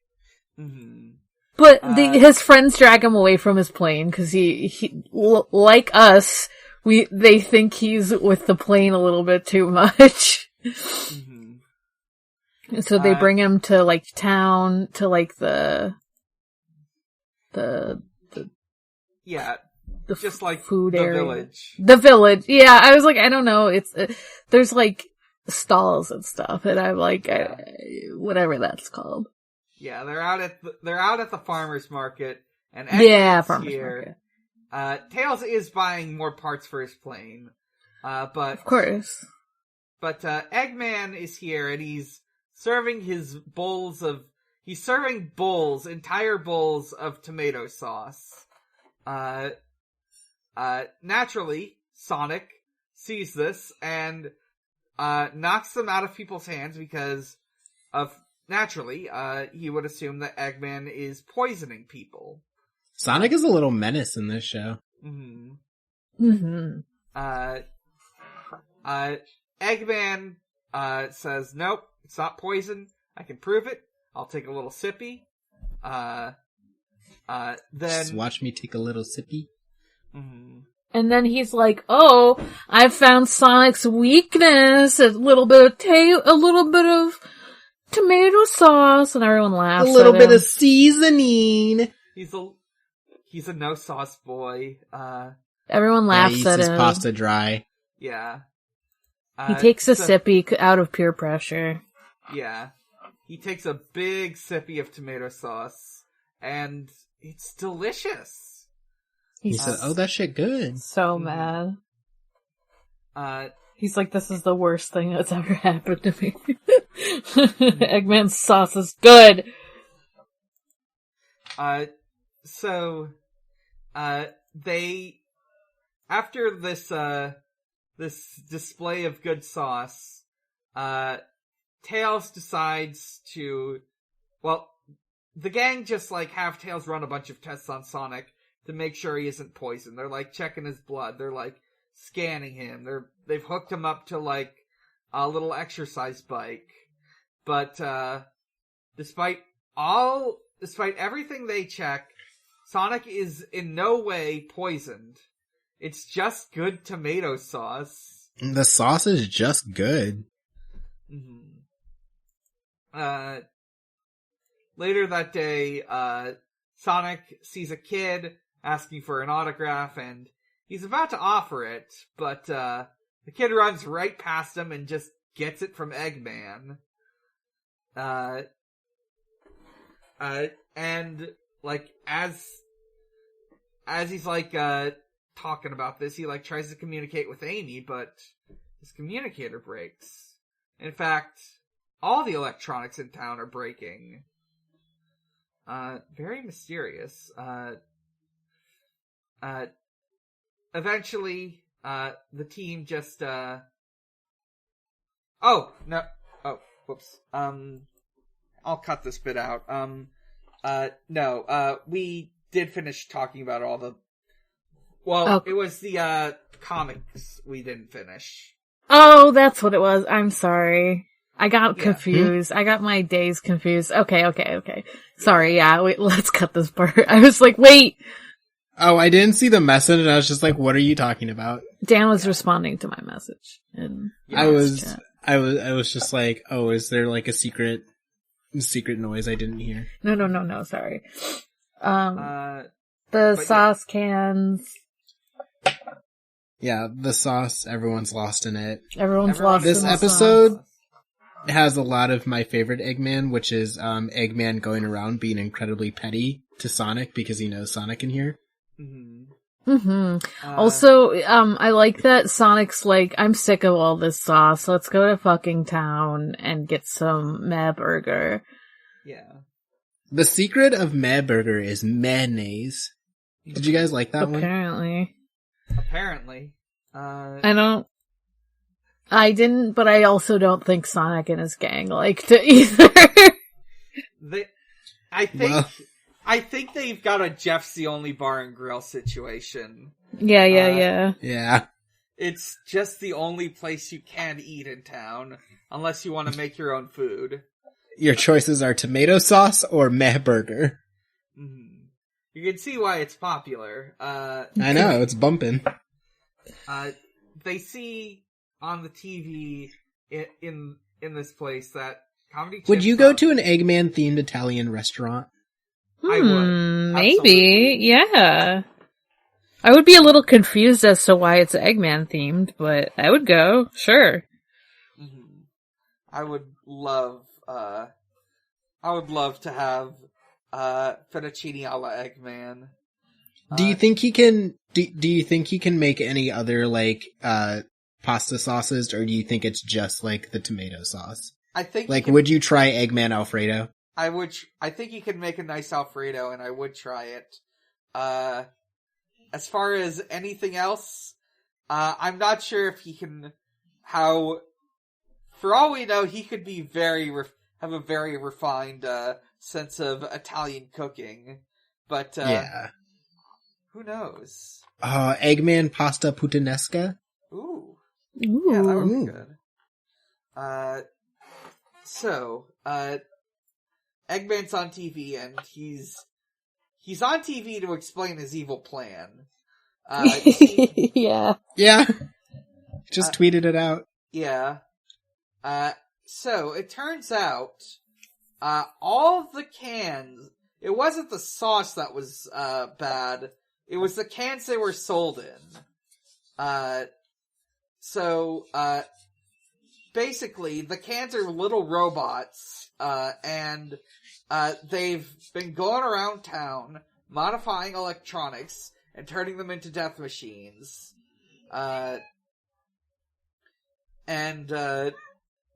Mm-hmm. But his friends drag him away from his plane, because he like us, they think he's with the plane a little bit too much. Mm-hmm. So they bring him to, town, to, yeah. Just food the area. Village. The village. Yeah, I was like, I don't know. There's stalls and stuff, and I'm like, whatever that's called. Yeah, they're out at the farmer's market, and farmer's here. Market. Tails is buying more parts for his plane, but of course. But Eggman is here, and he's serving entire bowls of tomato sauce. Naturally, Sonic sees this and knocks them out of people's hands because naturally, he would assume that Eggman is poisoning people. Sonic is a little menace in this show. Mm-hmm. Mm-hmm. Eggman says, nope, it's not poison. I can prove it. I'll take a little sippy. Then just watch me take a little sippy. Mm-hmm. And then he's like, "Oh, I found Sonic's weakness. A little bit of tomato sauce," and everyone laughs. A little bit of seasoning. He's a no sauce boy. Everyone laughs at him. He eats his pasta dry. Yeah. He takes a sippy out of peer pressure. Yeah. He takes a big sippy of tomato sauce, and it's delicious. He said, "Oh, that shit good." So mad. He's like, "This is the worst thing that's ever happened to me." Eggman's sauce is good. They, after this display of good sauce, Tails decides to, the gang just have Tails run a bunch of tests on Sonic to make sure he isn't poisoned. They're checking his blood. They're scanning him. They've hooked him up to a little exercise bike. But despite everything they check, Sonic is in no way poisoned. It's just good tomato sauce. The sauce is just good. Mm-hmm. Later that day, Sonic sees a kid asking for an autograph, and he's about to offer it, but the kid runs right past him and just gets it from Eggman. And as he's talking about this, he tries to communicate with Amy, but his communicator breaks. In fact, all the electronics in town are breaking. Very mysterious. Eventually, the team just, whoops. I'll cut this bit out. We did finish talking about all the, It was the, comics we didn't finish. Oh, that's what it was. I'm sorry. I got confused. I got my days confused. Okay. Sorry, let's cut this part. I was like, wait. Oh, I didn't see the message, and I was just like, what are you talking about? Dan was responding to my message. I was just like, oh, is there a secret secret noise I didn't hear. No, sorry. The but sauce cans. Yeah, the sauce, everyone's lost in it. Everyone's lost This in the episode sauce. has a lot of my favorite Eggman, which is Eggman going around being incredibly petty to Sonic because he knows Sonic can hear. Also, I like that Sonic's like, I'm sick of all this sauce. Let's go to fucking town and get some meh burger. Yeah. The secret of Mad Burger is mayonnaise. Did you guys like that one? Apparently. I didn't, but I also don't think Sonic and his gang liked it either. I think they've got a Jeff's the only bar and grill situation. Yeah. Yeah. It's just the only place you can eat in town, unless you want to make your own food. Your choices are tomato sauce or meh burger. You can see why it's popular. I know, it's bumping. They see on the TV in this place that comedy. Would you go to an Eggman-themed Italian restaurant? I would. Maybe, Absolutely. yeah. I would be a little confused as to why it's Eggman themed, but I would go, sure. I would love to have fettuccine alla Eggman. Do you think he can? Do you think he can make any other like pasta sauces, or do you think it's just like the tomato sauce? I think. Would you try Eggman Alfredo? I would. I think he could make a nice Alfredo, and I would try it. As far as anything else, I'm not sure if he can. How, for all we know, he could be have a very refined sense of Italian cooking, but yeah, who knows? Eggman pasta puttanesca. Ooh, Ooh. yeah, that would be good. So, Eggman's on TV, and he's on TV to explain his evil plan. Yeah. Just tweeted it out. Yeah. So it turns out, all the cans, it wasn't the sauce that was, bad. It was the cans they were sold in. Basically, the cans are little robots, and they've been going around town, modifying electronics, and turning them into death machines. And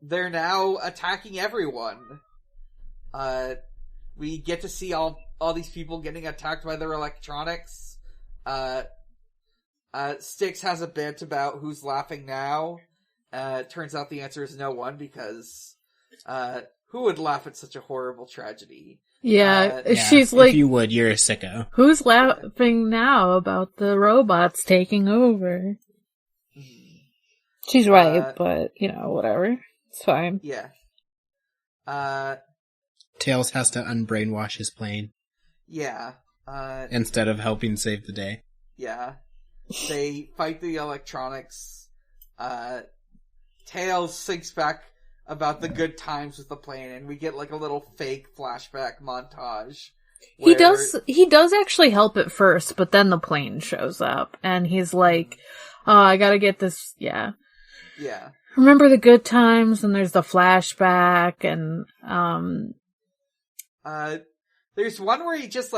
they're now attacking everyone. We get to see all these people getting attacked by their electronics. Styx has a bit about who's laughing now. Turns out the answer is no one, because who would laugh at such a horrible tragedy? She's like, if you would, you're a sicko. Who's laughing now about the robots taking over? She's right, but, whatever. It's fine. Yeah. Tails has to unbrainwash his plane. Yeah. Instead of helping save the day. Yeah. They fight the electronics. Tails thinks back about the good times with the plane, and we get like a little fake flashback montage. He does actually help at first, but then the plane shows up, and he's like, oh, I gotta get this, yeah. Remember the good times, and there's the flashback, and, there's one where he just,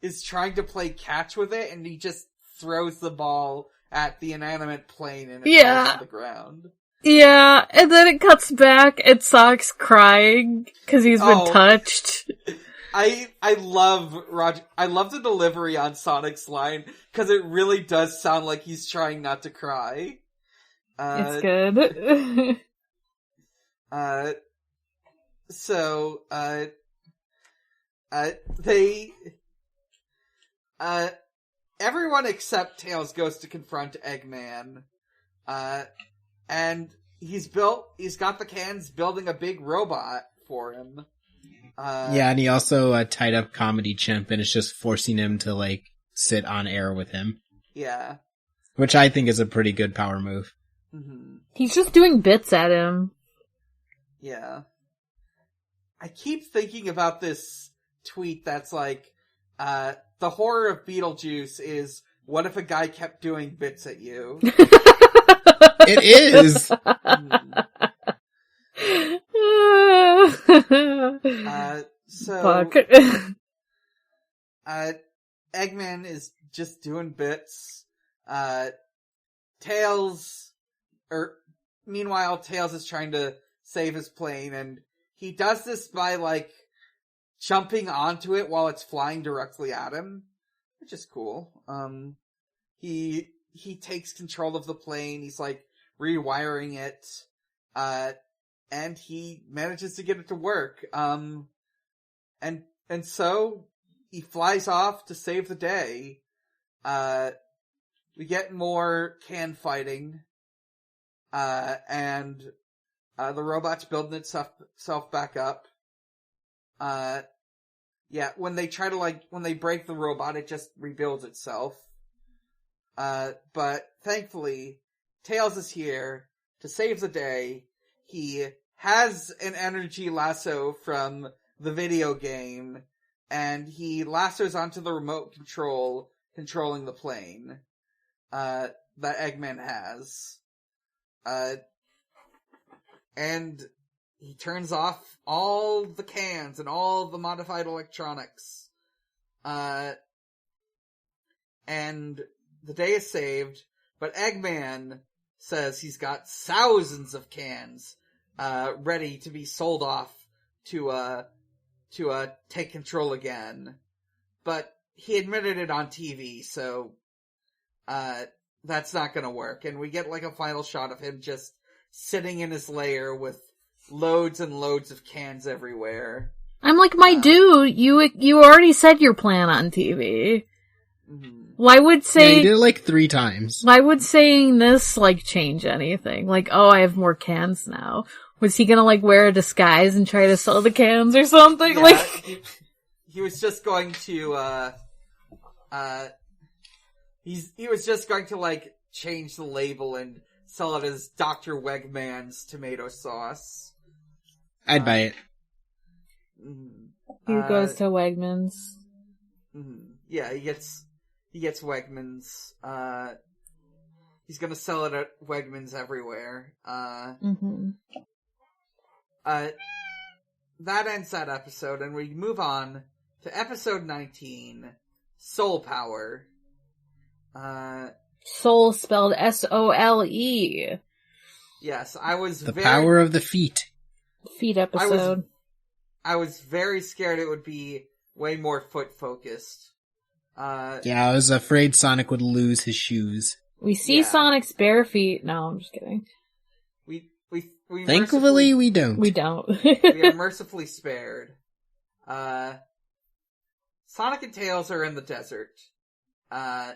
is trying to play catch with it, and he just throws the ball at the inanimate plane, and it falls on the ground. Yeah, and then it cuts back, and Sonic's crying, because he's been touched. I love the delivery on Sonic's line, because it really does sound like he's trying not to cry. It's good. Everyone except Tails goes to confront Eggman, and he's got the cans building a big robot for him. And he also tied up Comedy Chimp, and is just forcing him to, sit on air with him. Yeah. Which I think is a pretty good power move. He's just doing bits at him. Yeah. I keep thinking about this tweet that's like, the horror of Beetlejuice is, what if a guy kept doing bits at you? It is! So, Fuck. Eggman is just doing bits. Meanwhile, Tails is trying to save his plane, and he does this by, like, jumping onto it while it's flying directly at him, which is cool. He takes control of the plane, he's, like, rewiring it, and he manages to get it to work. And so, he flies off to save the day. We get more can fighting, and the robot's building itself back up. When they break the robot, it just rebuilds itself. But thankfully, Tails is here to save the day. He has an energy lasso from the video game, and he lassos onto the remote controlling the plane, that Eggman has. And he turns off all the cans and all the modified electronics. And the day is saved, but Eggman says he's got thousands of cans, ready to be sold off to take control again. But he admitted it on TV, so, that's not gonna work. And we get, like, a final shot of him just sitting in his lair with loads and loads of cans everywhere. I'm like, my dude, you already said your plan on TV. Mm-hmm. Why would you did it like 3 times. Why would saying this, like, change anything? Like, oh, I have more cans now. Was he gonna, like, wear a disguise and try to sell the cans or something? Yeah, like, he was just going to, he was just going to, like, change the label and sell it as Dr. Wegman's tomato sauce. I'd buy it. he goes to Wegmans. Yeah, he gets Wegmans. He's gonna sell it at Wegmans everywhere. That ends that episode, and we move on to episode 19, Soul Power. Soul spelled S-O-L-E. Yes, I was the power of the feet. Feet episode. I was very scared it would be way more foot focused. Yeah, I was afraid Sonic would lose his shoes. We see Sonic's bare feet. No, I'm just kidding. We Thankfully, we don't. We don't. We are mercifully spared. Sonic and Tails are in the desert. And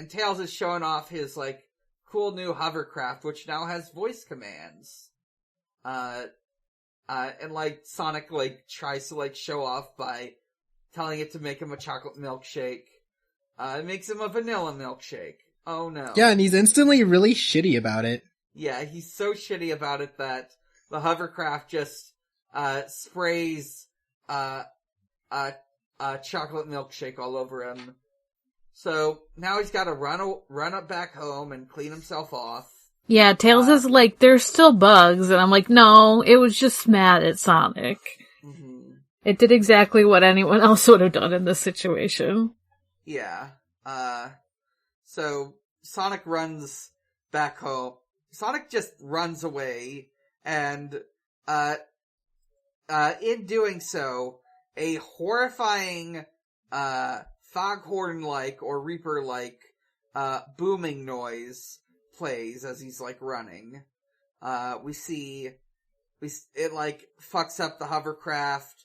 Tails is showing off his, like, cool new hovercraft, which now has voice commands. And, like, Sonic, like, tries to, like, show off by telling it to make him a chocolate milkshake. It makes him a vanilla milkshake. Oh no. Yeah, and he's instantly really shitty about it. Yeah, he's so shitty about it that the hovercraft just, sprays, chocolate milkshake all over him. So, now he's gotta run up back home and clean himself off. Yeah, Tails is like, there's still bugs, and I'm like, no, it was just mad at Sonic. Mm-hmm. It did exactly what anyone else would have done in this situation. Yeah. So, Sonic runs back home. Sonic just runs away, and, in doing so, a horrifying, foghorn-like or Reaper-like, booming noise plays as he's, like, running. It, like, fucks up the hovercraft.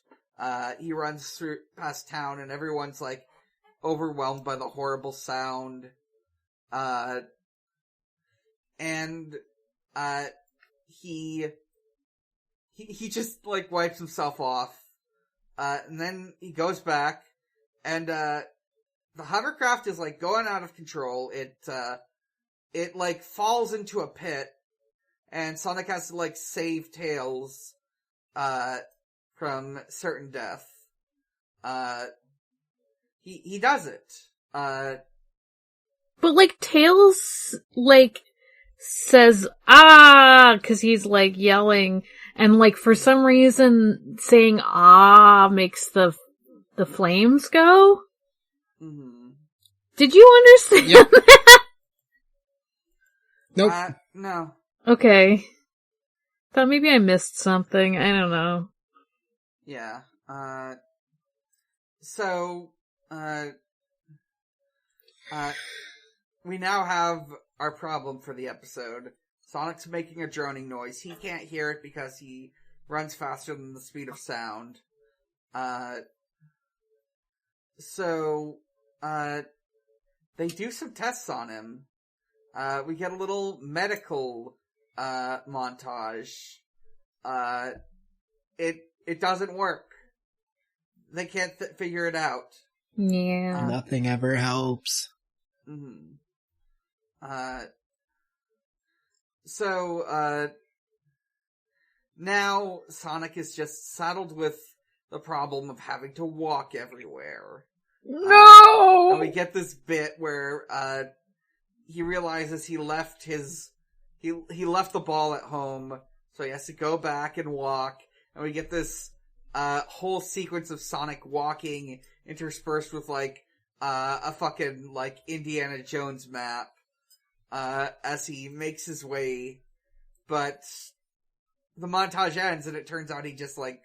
He runs past town, and everyone's, like, overwhelmed by the horrible sound. He just, like, wipes himself off. And then he goes back, and, the hovercraft is, like, going out of control. It, like, falls into a pit, and Sonic has to, like, save Tails, from certain death, he does it. But, like, Tails, like, says, cause he's, like, yelling, and, like, for some reason, saying, makes the flames go? Mm-hmm. Did you understand that? Nope. No. Okay. Thought maybe I missed something, I don't know. Yeah. So, we now have our problem for the episode. Sonic's making a droning noise. He can't hear it because he runs faster than the speed of sound. So, they do some tests on him. We get a little medical, montage. It doesn't work. They can't figure it out. Yeah. Nothing ever helps. Mm-hmm. So, now Sonic is just saddled with the problem of having to walk everywhere. No! And we get this bit where, he realizes he left he left the ball at home, so he has to go back and walk, and we get this, whole sequence of Sonic walking interspersed with, like, a fucking, like, Indiana Jones map, as he makes his way, but the montage ends and it turns out he just, like,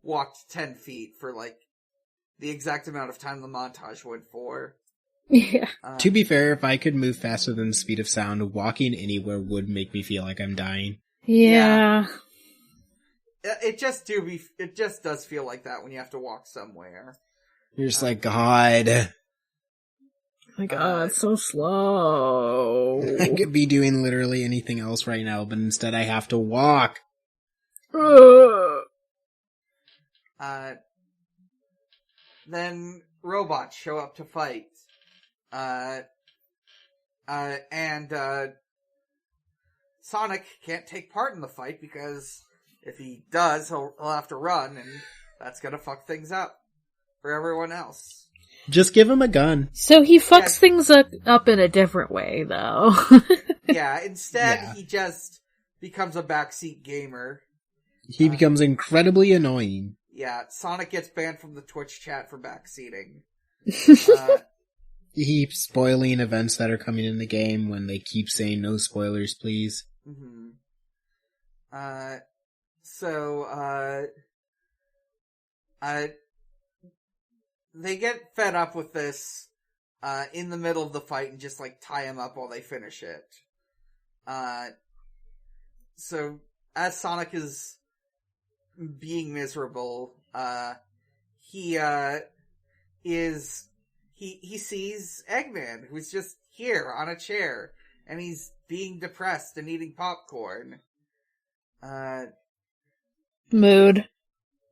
walked 10 feet for, like, the exact amount of time the montage went for. Yeah. To be fair, if I could move faster than the speed of sound, walking anywhere would make me feel like I'm dying. Yeah. It just does feel like that when you have to walk somewhere. You're just like, God. Like, it's so slow. I could be doing literally anything else right now, but instead I have to walk. Then robots show up to fight. And Sonic can't take part in the fight because if he does, he'll have to run, and that's gonna fuck things up for everyone else. Just give him a gun. So he fucks things up in a different way, though. Yeah, instead he just becomes a backseat gamer. He becomes incredibly annoying. Yeah, Sonic gets banned from the Twitch chat for backseating. He keeps spoiling events that are coming in the game when they keep saying no spoilers, please. Mm-hmm. They get fed up with this, in the middle of the fight and just, like, tie him up while they finish it. So, as Sonic is being miserable, he sees Eggman, who's just here on a chair, and he's being depressed and eating popcorn. Mood.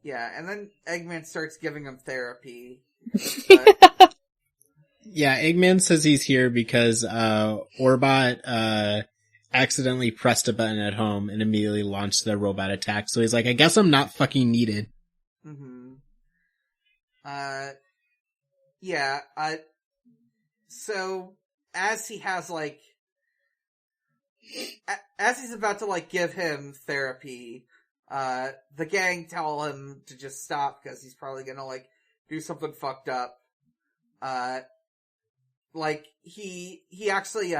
Yeah, and then Eggman starts giving him therapy. Yeah, Eggman says he's here because, Orbot, accidentally pressed a button at home and immediately launched the robot attack. So he's like, I guess I'm not fucking needed. Mm-hmm. Yeah, so, as he has, like, as he's about to, like, give him therapy, the gang tell him to just stop because he's probably gonna, like, do something fucked up. Like, he actually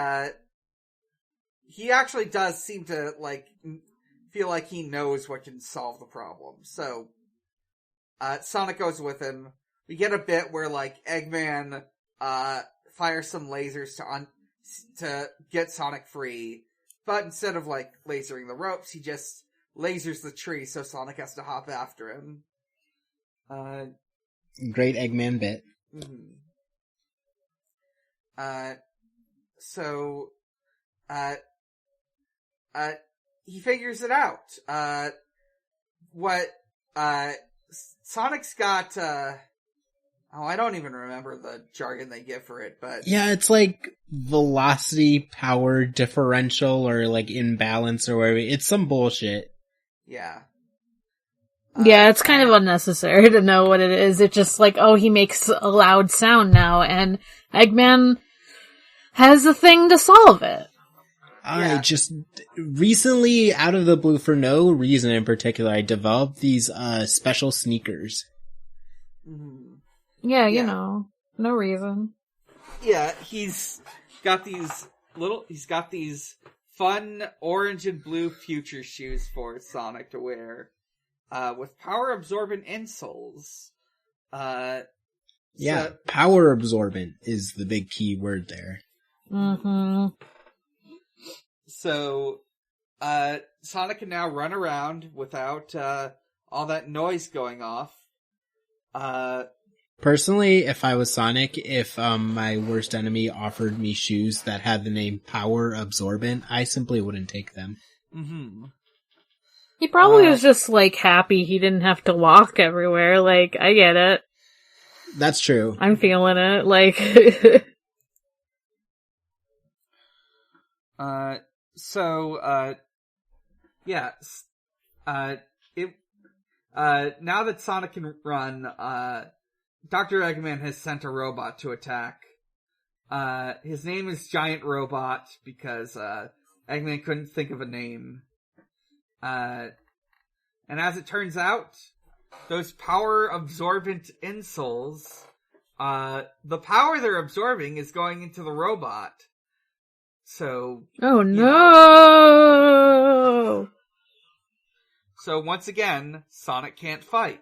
does seem to, like, feel like he knows what can solve the problem. So, Sonic goes with him. We get a bit where, like, Eggman, fires some lasers to get Sonic free. But instead of, like, lasering the ropes, he just lasers the tree so Sonic has to hop after him. Great Eggman bit. Mm-hmm. He figures it out. Sonic's got, I don't even remember the jargon they give for it, but... Yeah, it's like velocity power differential or like imbalance or whatever. It's some bullshit. Yeah. Yeah, it's kind of unnecessary to know what it is. It's just like, oh, he makes a loud sound now, and Eggman has a thing to solve it. I just recently, out of the blue, for no reason in particular, I developed these special sneakers. Yeah, you know, no reason. Yeah, he's got these fun orange and blue future shoes for Sonic to wear, with power absorbent insoles. Power absorbent is the big key word there. Mm-hmm. So, Sonic can now run around without all that noise going off. Personally, if I was Sonic, if my worst enemy offered me shoes that had the name Power Absorbent, I simply wouldn't take them. Mm-hmm. He probably was just, like, happy he didn't have to walk everywhere. Like, I get it. That's true. I'm feeling it. Like... now that Sonic can run, Dr. Eggman has sent a robot to attack. His name is Giant Robot because, Eggman couldn't think of a name. And as it turns out, those power absorbent insoles, the power they're absorbing is going into the robot. So. Oh no! So once again, Sonic can't fight.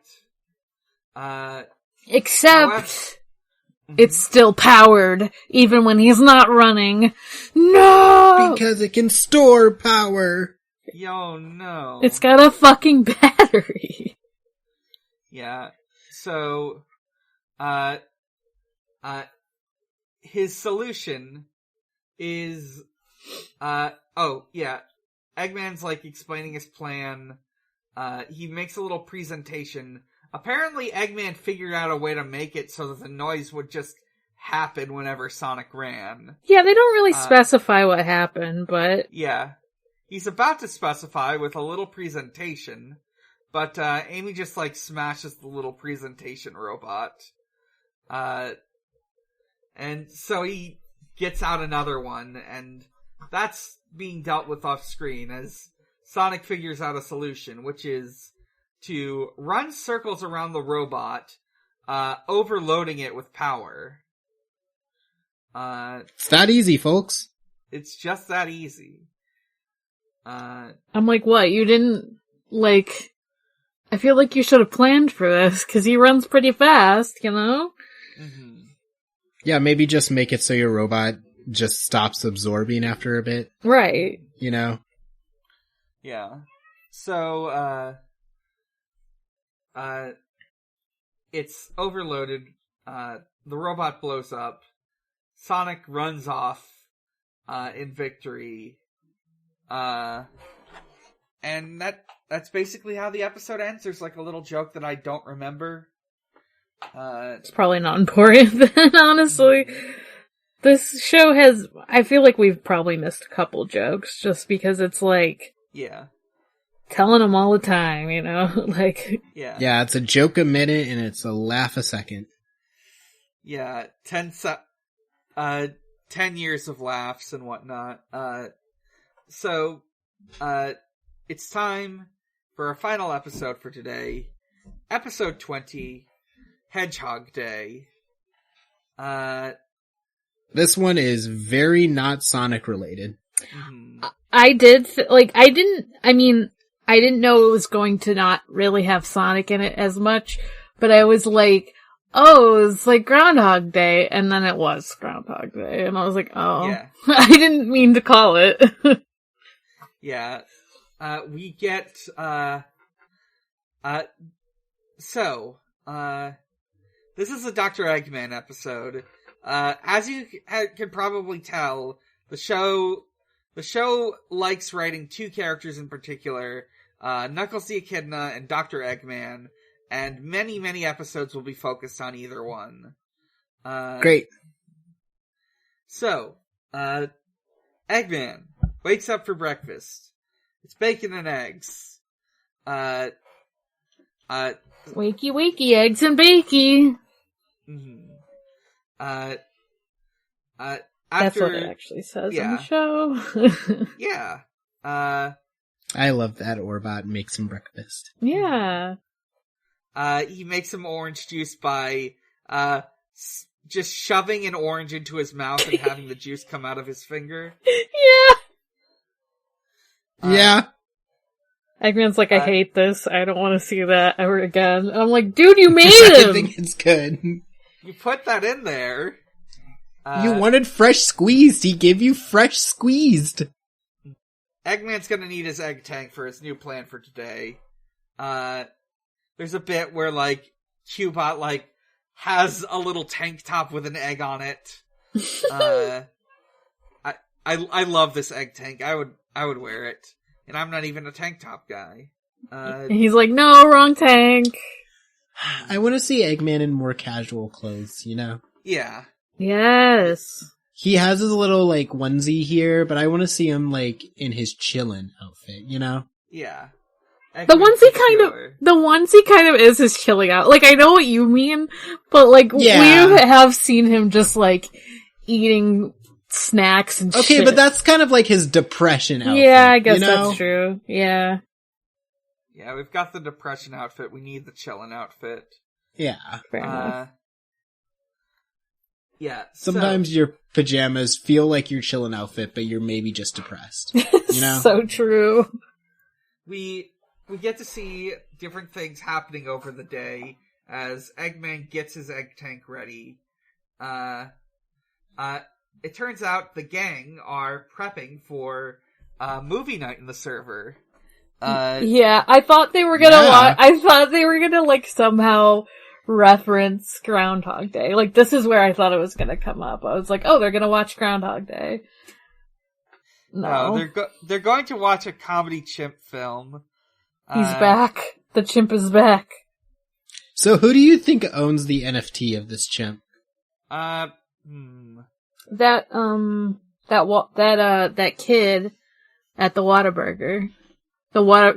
Except, it's still powered, even when he's not running. No! Because it can store power! Yo, no. It's got a fucking battery. Yeah. So, his solution is, Eggman's, like, explaining his plan. He makes a little presentation. Apparently, Eggman figured out a way to make it so that the noise would just happen whenever Sonic ran. Yeah, they don't really specify what happened, but... Yeah. He's about to specify with a little presentation, but Amy just, like, smashes the little presentation robot. And so he gets out another one, and that's being dealt with off screen as Sonic figures out a solution, which is to run circles around the robot, overloading it with power. It's that easy, folks. It's just that easy. I'm like, what? You didn't, like... I feel like you should have planned for this, because he runs pretty fast, you know? Mm-hmm. Yeah, maybe just make it so your robot just stops absorbing after a bit. Right. You know? Yeah. So, it's overloaded, the robot blows up, Sonic runs off, in victory, and that's basically how the episode ends. There's like a little joke that I don't remember. It's probably not important then, honestly. This show has, I feel like we've probably missed a couple jokes, just because it's like... Yeah. Telling them all the time, you know? Like... Yeah. Yeah, it's a joke a minute and it's a laugh a second. Yeah, 10 years of laughs and whatnot. So, it's time for our final episode for today. Episode 20, Hedgehog Day. This one is very not Sonic related. Mm-hmm. I didn't know it was going to not really have Sonic in it as much, but I was like, oh, it's like Groundhog Day, and then it was Groundhog Day, and I was like, oh. Yeah. I didn't mean to call it. Yeah. We get, this is a Dr. Eggman episode. As you can probably tell, the show likes writing two characters in particular, Knuckles the Echidna and Dr. Eggman, and many, many episodes will be focused on either one. Great. So, Eggman wakes up for breakfast. It's bacon and eggs. Wakey, wakey, eggs and bakey. That's what it actually says in the show. Yeah. I love that Orbot makes him breakfast. Yeah. He makes him orange juice by, just shoving an orange into his mouth and having the juice come out of his finger. Yeah. Eggman's like, I hate this. I don't want to see that ever again. I'm like, dude, you made him! I think it's good. You put that in there. You wanted fresh squeezed. He gave you fresh squeezed. Eggman's gonna need his egg tank for his new plan for today. There's a bit where, like, Cubot, like, has a little tank top with an egg on it. I love this egg tank. I would wear it. And I'm not even a tank top guy. He's like, no, wrong tank. I want to see Eggman in more casual clothes, you know? Yeah. Yes. He has his little, like, onesie here, but I want to see him, like, in his chillin' outfit, you know? Yeah. The onesie kind of is his chilling out. Like, I know what you mean, but, like, we have seen him just, like, eating snacks and shit. Okay, but that's kind of like his depression outfit. Yeah, I guess that's true. Yeah. Yeah, we've got the depression outfit. We need the chillin' outfit. Yeah. Fair enough. Yeah. Sometimes your pajamas feel like your chillin' outfit, but you're maybe just depressed. You know? So true. We get to see different things happening over the day as Eggman gets his egg tank ready. It turns out the gang are prepping for movie night in the server. Yeah, I thought they were gonna I thought they were gonna, like, somehow reference Groundhog Day. Like, this is where I thought it was gonna come up. I was like, oh, they're gonna watch Groundhog Day. No. They're going to watch a comedy chimp film. He's back. The chimp is back. So who do you think owns the NFT of this chimp? That kid at the Whataburger.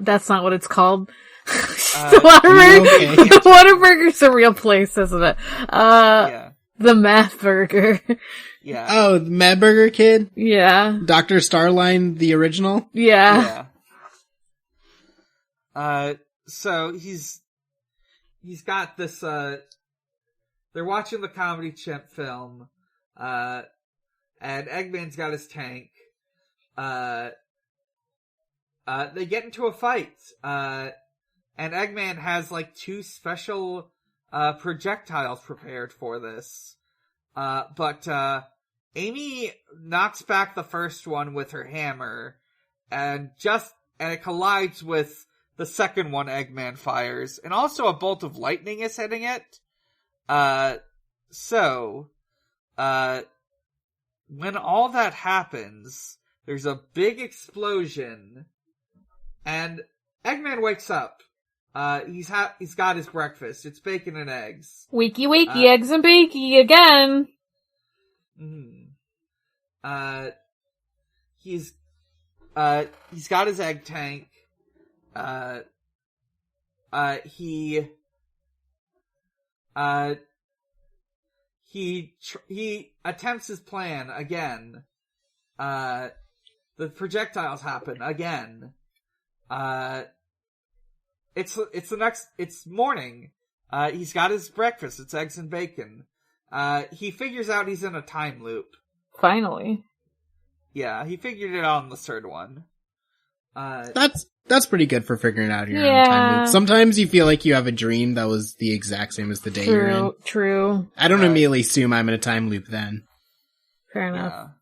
That's not what it's called. The Whataburger's a real place, isn't it? Yeah. The Math Burger. Yeah. Oh, the Mad Burger kid? Yeah. Dr. Starline, the original? Yeah. So he's got this, they're watching the comedy chimp film, and Eggman's got his tank. They get into a fight, and Eggman has, like, 2 special, projectiles prepared for this. But Amy knocks back the first one with her hammer, and it collides with the second one Eggman fires, and also a bolt of lightning is hitting it. When all that happens, there's a big explosion, and Eggman wakes up. He's got his breakfast. It's bacon and eggs. Wakey, wakey, eggs and bakey again. He's got his egg tank. He attempts his plan again. The projectiles happen again. It's morning. He's got his breakfast. It's eggs and bacon. He figures out he's in a time loop. Finally. Yeah, he figured it out on the third one. That's pretty good for figuring out your own time loop. Sometimes you feel like you have a dream that was the exact same as the day you're in. True. I don't immediately assume I'm in a time loop then. Fair enough.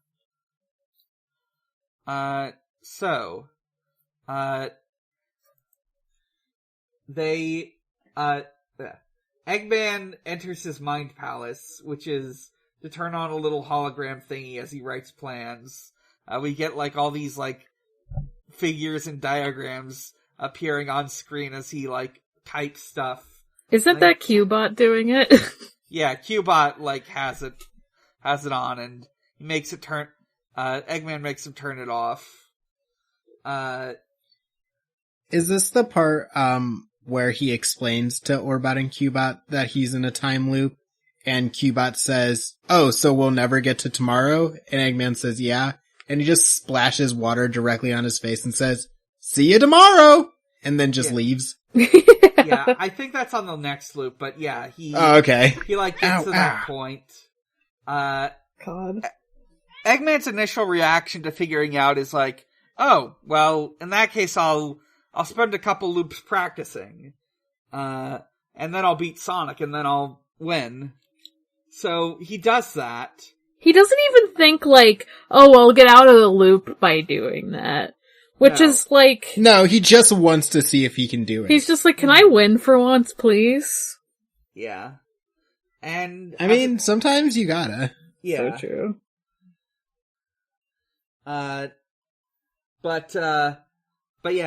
Eggman enters his mind palace, which is to turn on a little hologram thingy as he writes plans. We get, like, all these, like, figures and diagrams appearing on screen as he, like, types stuff. Isn't that Cubot doing it? Yeah, Cubot, like, has it on, and he makes it turn, Eggman makes him turn it off. Is this the part, where he explains to Orbot and Cubot that he's in a time loop, and Cubot says, "Oh, so we'll never get to tomorrow?" And Eggman says, "Yeah." And he just splashes water directly on his face and says, "See you tomorrow!" And then just leaves. Yeah, I think that's on the next loop, but yeah, Oh, okay. he like gets to that point. God. Eggman's initial reaction to figuring out is like, oh, well, in that case I'll spend a couple loops practicing. And then I'll beat Sonic and then I'll win. So he does that. He doesn't even think like, oh, I'll get out of the loop by doing that. Which is like... No, he just wants to see if he can do it. He's just like, can I win for once, please? Yeah. And... I mean, sometimes you gotta. Yeah. So true. But yeah,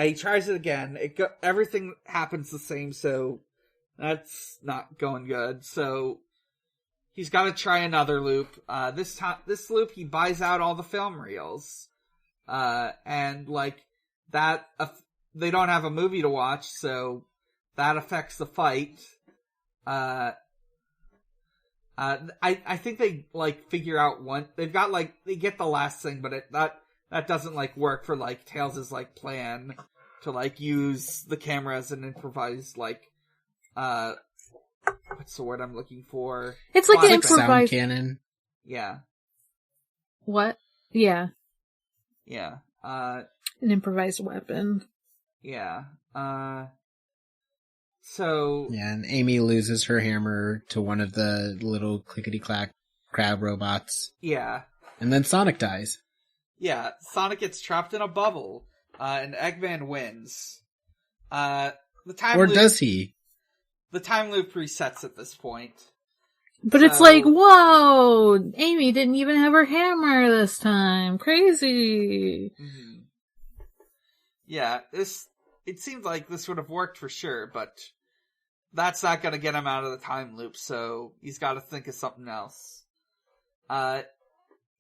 he tries it again. Everything happens the same, so that's not going good. So he's got to try another loop. This loop, he buys out all the film reels. And like that, they don't have a movie to watch, so that affects the fight. I think they like figure out they get the last thing, but that doesn't like work for like Tails' like plan to like use the camera as an improvised like, what's the word I'm looking for? It's like an Sound improvised cannon. Yeah. What? Yeah. Yeah. An improvised weapon. Yeah. So... Yeah, and Amy loses her hammer to one of the little clickety-clack crab robots. Yeah. And then Sonic dies. Yeah, Sonic gets trapped in a bubble, and Eggman wins. Does he? The time loop resets at this point. But it's like, whoa! Amy didn't even have her hammer this time. Crazy. Mm-hmm. Yeah, it seemed like this would have worked for sure, but that's not gonna get him out of the time loop, so he's gotta think of something else.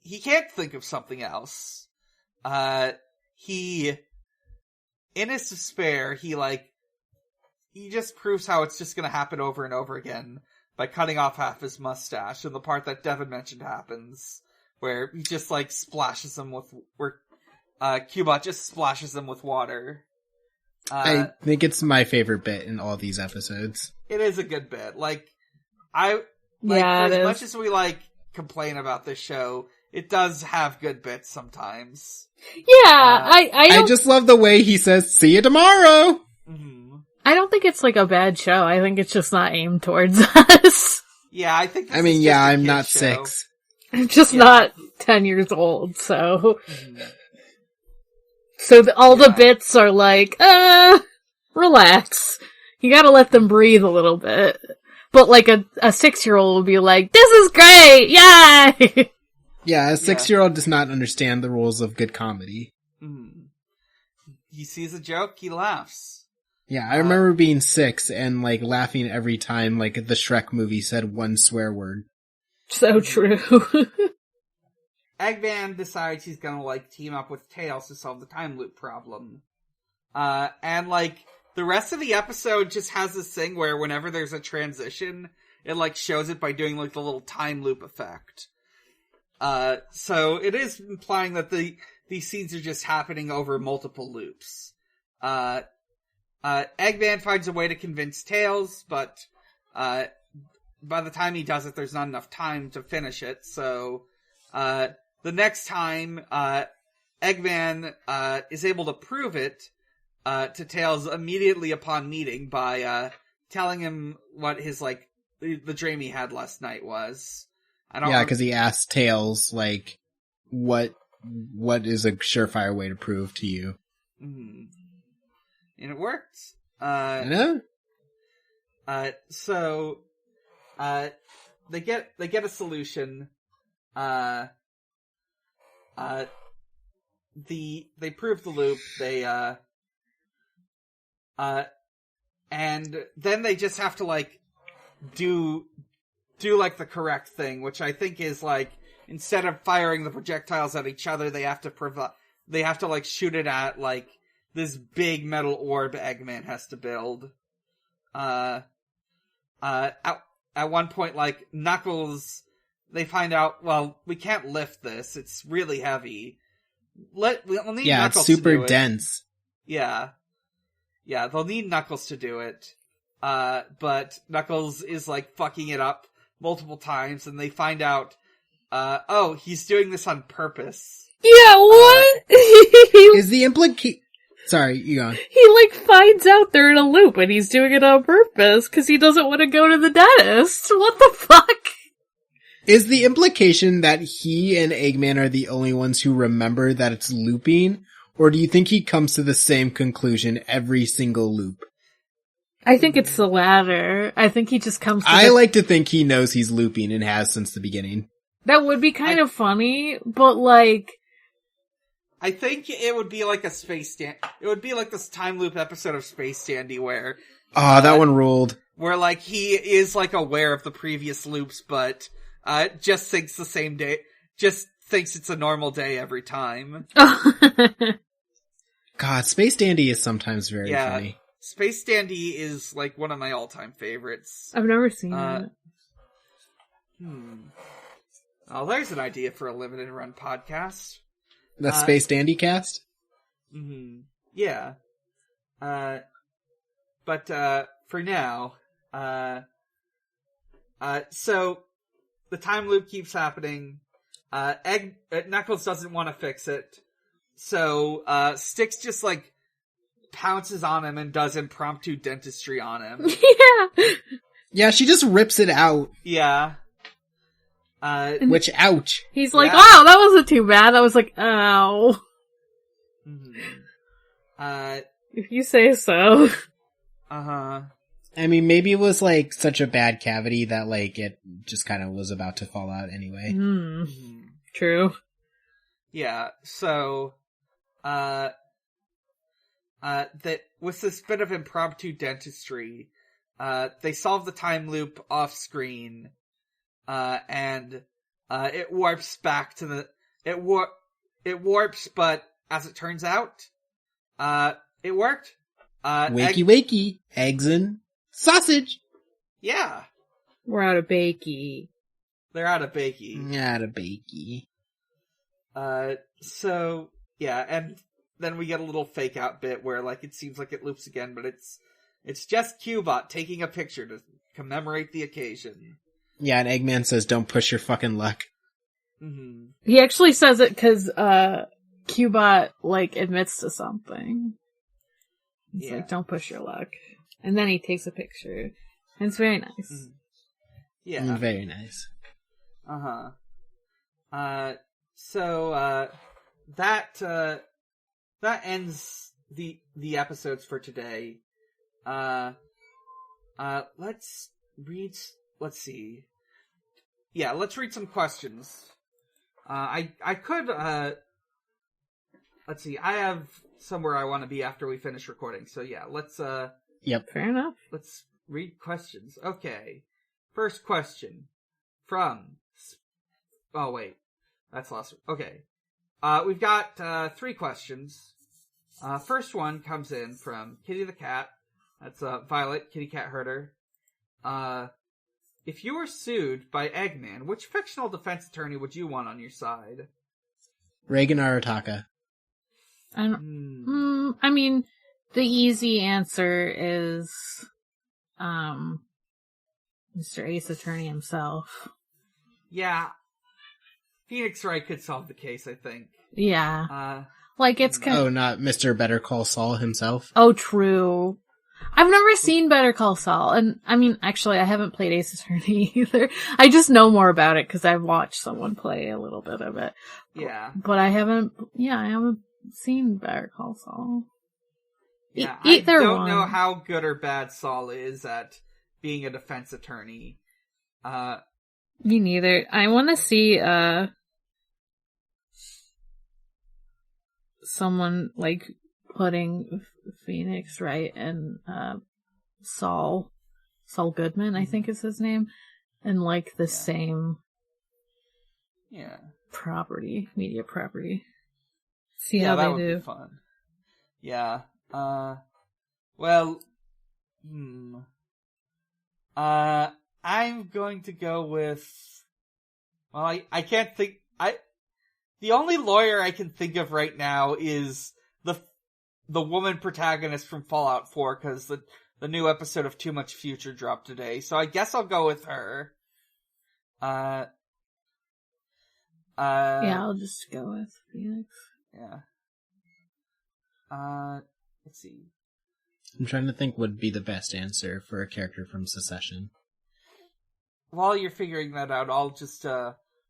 He can't think of something else. In his despair, he just proves how it's just gonna happen over and over again by cutting off half his mustache, and the part that Devon mentioned happens, where he just splashes him Cubot just splashes him with water. I think it's my favorite bit in all these episodes. It is a good bit. As much as we complain about this show, it does have good bits sometimes. Yeah, I just love the way he says, "See you tomorrow." Mm-hmm. I don't think it's a bad show. I think it's just not aimed towards us. Yeah, I think. I'm not show. 6. I'm just not 10 years old, so. Mm-hmm. So all the bits are relax. You gotta let them breathe a little bit. But a 6-year-old will be like, this is great! Yay! Yeah, a 6-year-old does not understand the rules of good comedy. Mm. He sees a joke, he laughs. Yeah, I remember being 6 and laughing every time the Shrek movie said one swear word. So true. Eggman decides he's gonna team up with Tails to solve the time loop problem. And the rest of the episode just has this thing where whenever there's a transition, it shows it by doing the little time loop effect. So it is implying that these scenes are just happening over multiple loops. Eggman finds a way to convince Tails, but by the time he does it, there's not enough time to finish it, so the next time Eggman is able to prove it to Tails immediately upon meeting by telling him what his the dream he had last night was. Because he asked Tails what is a surefire way to prove to you. Mm-hmm. And it worked. I know. So they get a solution. They prove the loop. And then they just have to do the correct thing, which I think is instead of firing the projectiles at each other, they have to shoot it at this big metal orb Eggman has to build. at one point, like, Knuckles, they find out, well, we can't lift this, it's really heavy. We'll need Knuckles it's super to do it. dense. Yeah, they'll need Knuckles to do it. But Knuckles is, like, fucking it up multiple times, and they find out, he's doing this on purpose. Yeah, what? Is the implication... Sorry, you go on. He, like, finds out they're in a loop, and he's doing it on purpose, because he doesn't want to go to the dentist. What the fuck? Is the implication that he and Eggman are the only ones who remember that it's looping, or do you think he comes to the same conclusion every single loop? I think it's the latter. I think he just comes to I like to think he knows he's looping and has since the beginning. That would be kind of funny, but, like... I think it would be like it would be like this time loop episode of Space Dandy where... that one ruled. Where, like, he is, like, aware of the previous loops, but, just thinks the same day, just thinks it's a normal day every time. God, Space Dandy is sometimes very funny. Space Dandy is, like, one of my all-time favorites. I've never seen it. Oh, there's an idea for a limited run podcast. The Space Dandy cast? Mm-hmm. Yeah. But, for now, so, the time loop keeps happening, Knuckles doesn't want to fix it, so, Styx just, like, pounces on him and does impromptu dentistry on him. Yeah! Yeah, she just rips it out. Yeah. Which, ouch. He's like, wow, that wasn't too bad. I was like, ow. Mm-hmm. If you say so. Uh-huh. I mean, maybe it was, like, such a bad cavity that, like, it just kind of was about to fall out anyway. Mm-hmm. True. Yeah, so, that, with this bit of impromptu dentistry, they solve the time loop off screen, and, it warps back to it warps, but as it turns out, it worked. Wakey, eggs and sausage! Yeah. We're out of bakey. They're out of bakey. Out of bakey. So, yeah, and then we get a little fake out bit where, like, it seems like it loops again, but it's just Cubot taking a picture to commemorate the occasion. Yeah, and Eggman says, don't push your fucking luck. Mm-hmm. He actually says it because, Cubot, like, admits to something. He's like, don't push your luck. And then he takes a picture. And it's very nice. Mm-hmm. Yeah. Very nice. Uh-huh. So, that ends the episodes for today. Let's see. Yeah, let's read some questions. I could, let's see, I have somewhere I want to be after we finish recording, so yeah, let's, Yep. Fair enough. let's read questions. Okay. First question. From, oh wait, that's lost. Okay. We've got, 3 questions. First one comes in from Kitty the Cat. That's, Violet, Kitty Cat Herder. If you were sued by Eggman, which fictional defense attorney would you want on your side? Reagan Arataka. I mean, the easy answer is, Mr. Ace Attorney himself. Yeah. Phoenix Wright could solve the case, I think. Yeah. Like, it's kind of... Oh, not Mr. Better Call Saul himself? Oh, true. I've never seen Better Call Saul, and, I mean, actually, I haven't played Ace Attorney either. I just know more about it because I've watched someone play a little bit of it. Yeah. But I haven't seen Better Call Saul. Yeah, Either I don't one. know how good or bad Saul is at being a defense attorney. Me neither. I want to see, someone, like, putting Phoenix Wright and, Saul Goodman, I think is his name, and, like, the same media property. See how that they would do. be fun. Yeah. Well, I'm going to go with... Well, I can't think... The only lawyer I can think of right now is the woman protagonist from Fallout 4, because the new episode of Too Much Future dropped today, so I guess I'll go with her. Yeah, I'll just go with Phoenix. Yeah. Let's see. I'm trying to think what would be the best answer for a character from Secession. While you're figuring that out, I'll just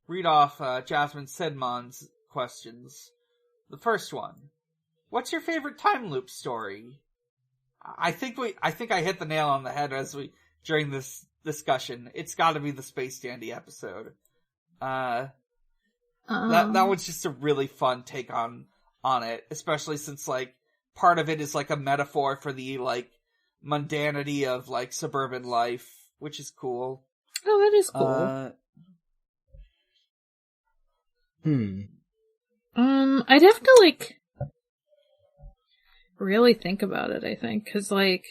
read off Jasmine Sedmon's questions. The first one: what's your favorite time loop story? I think I hit the nail on the head during this discussion. It's got to be the Space Dandy episode. That was just a really fun take on it, especially since like part of it is like a metaphor for the like mundanity of like suburban life, which is cool. Oh, that is cool. I'd have to like really think about it, I think, because like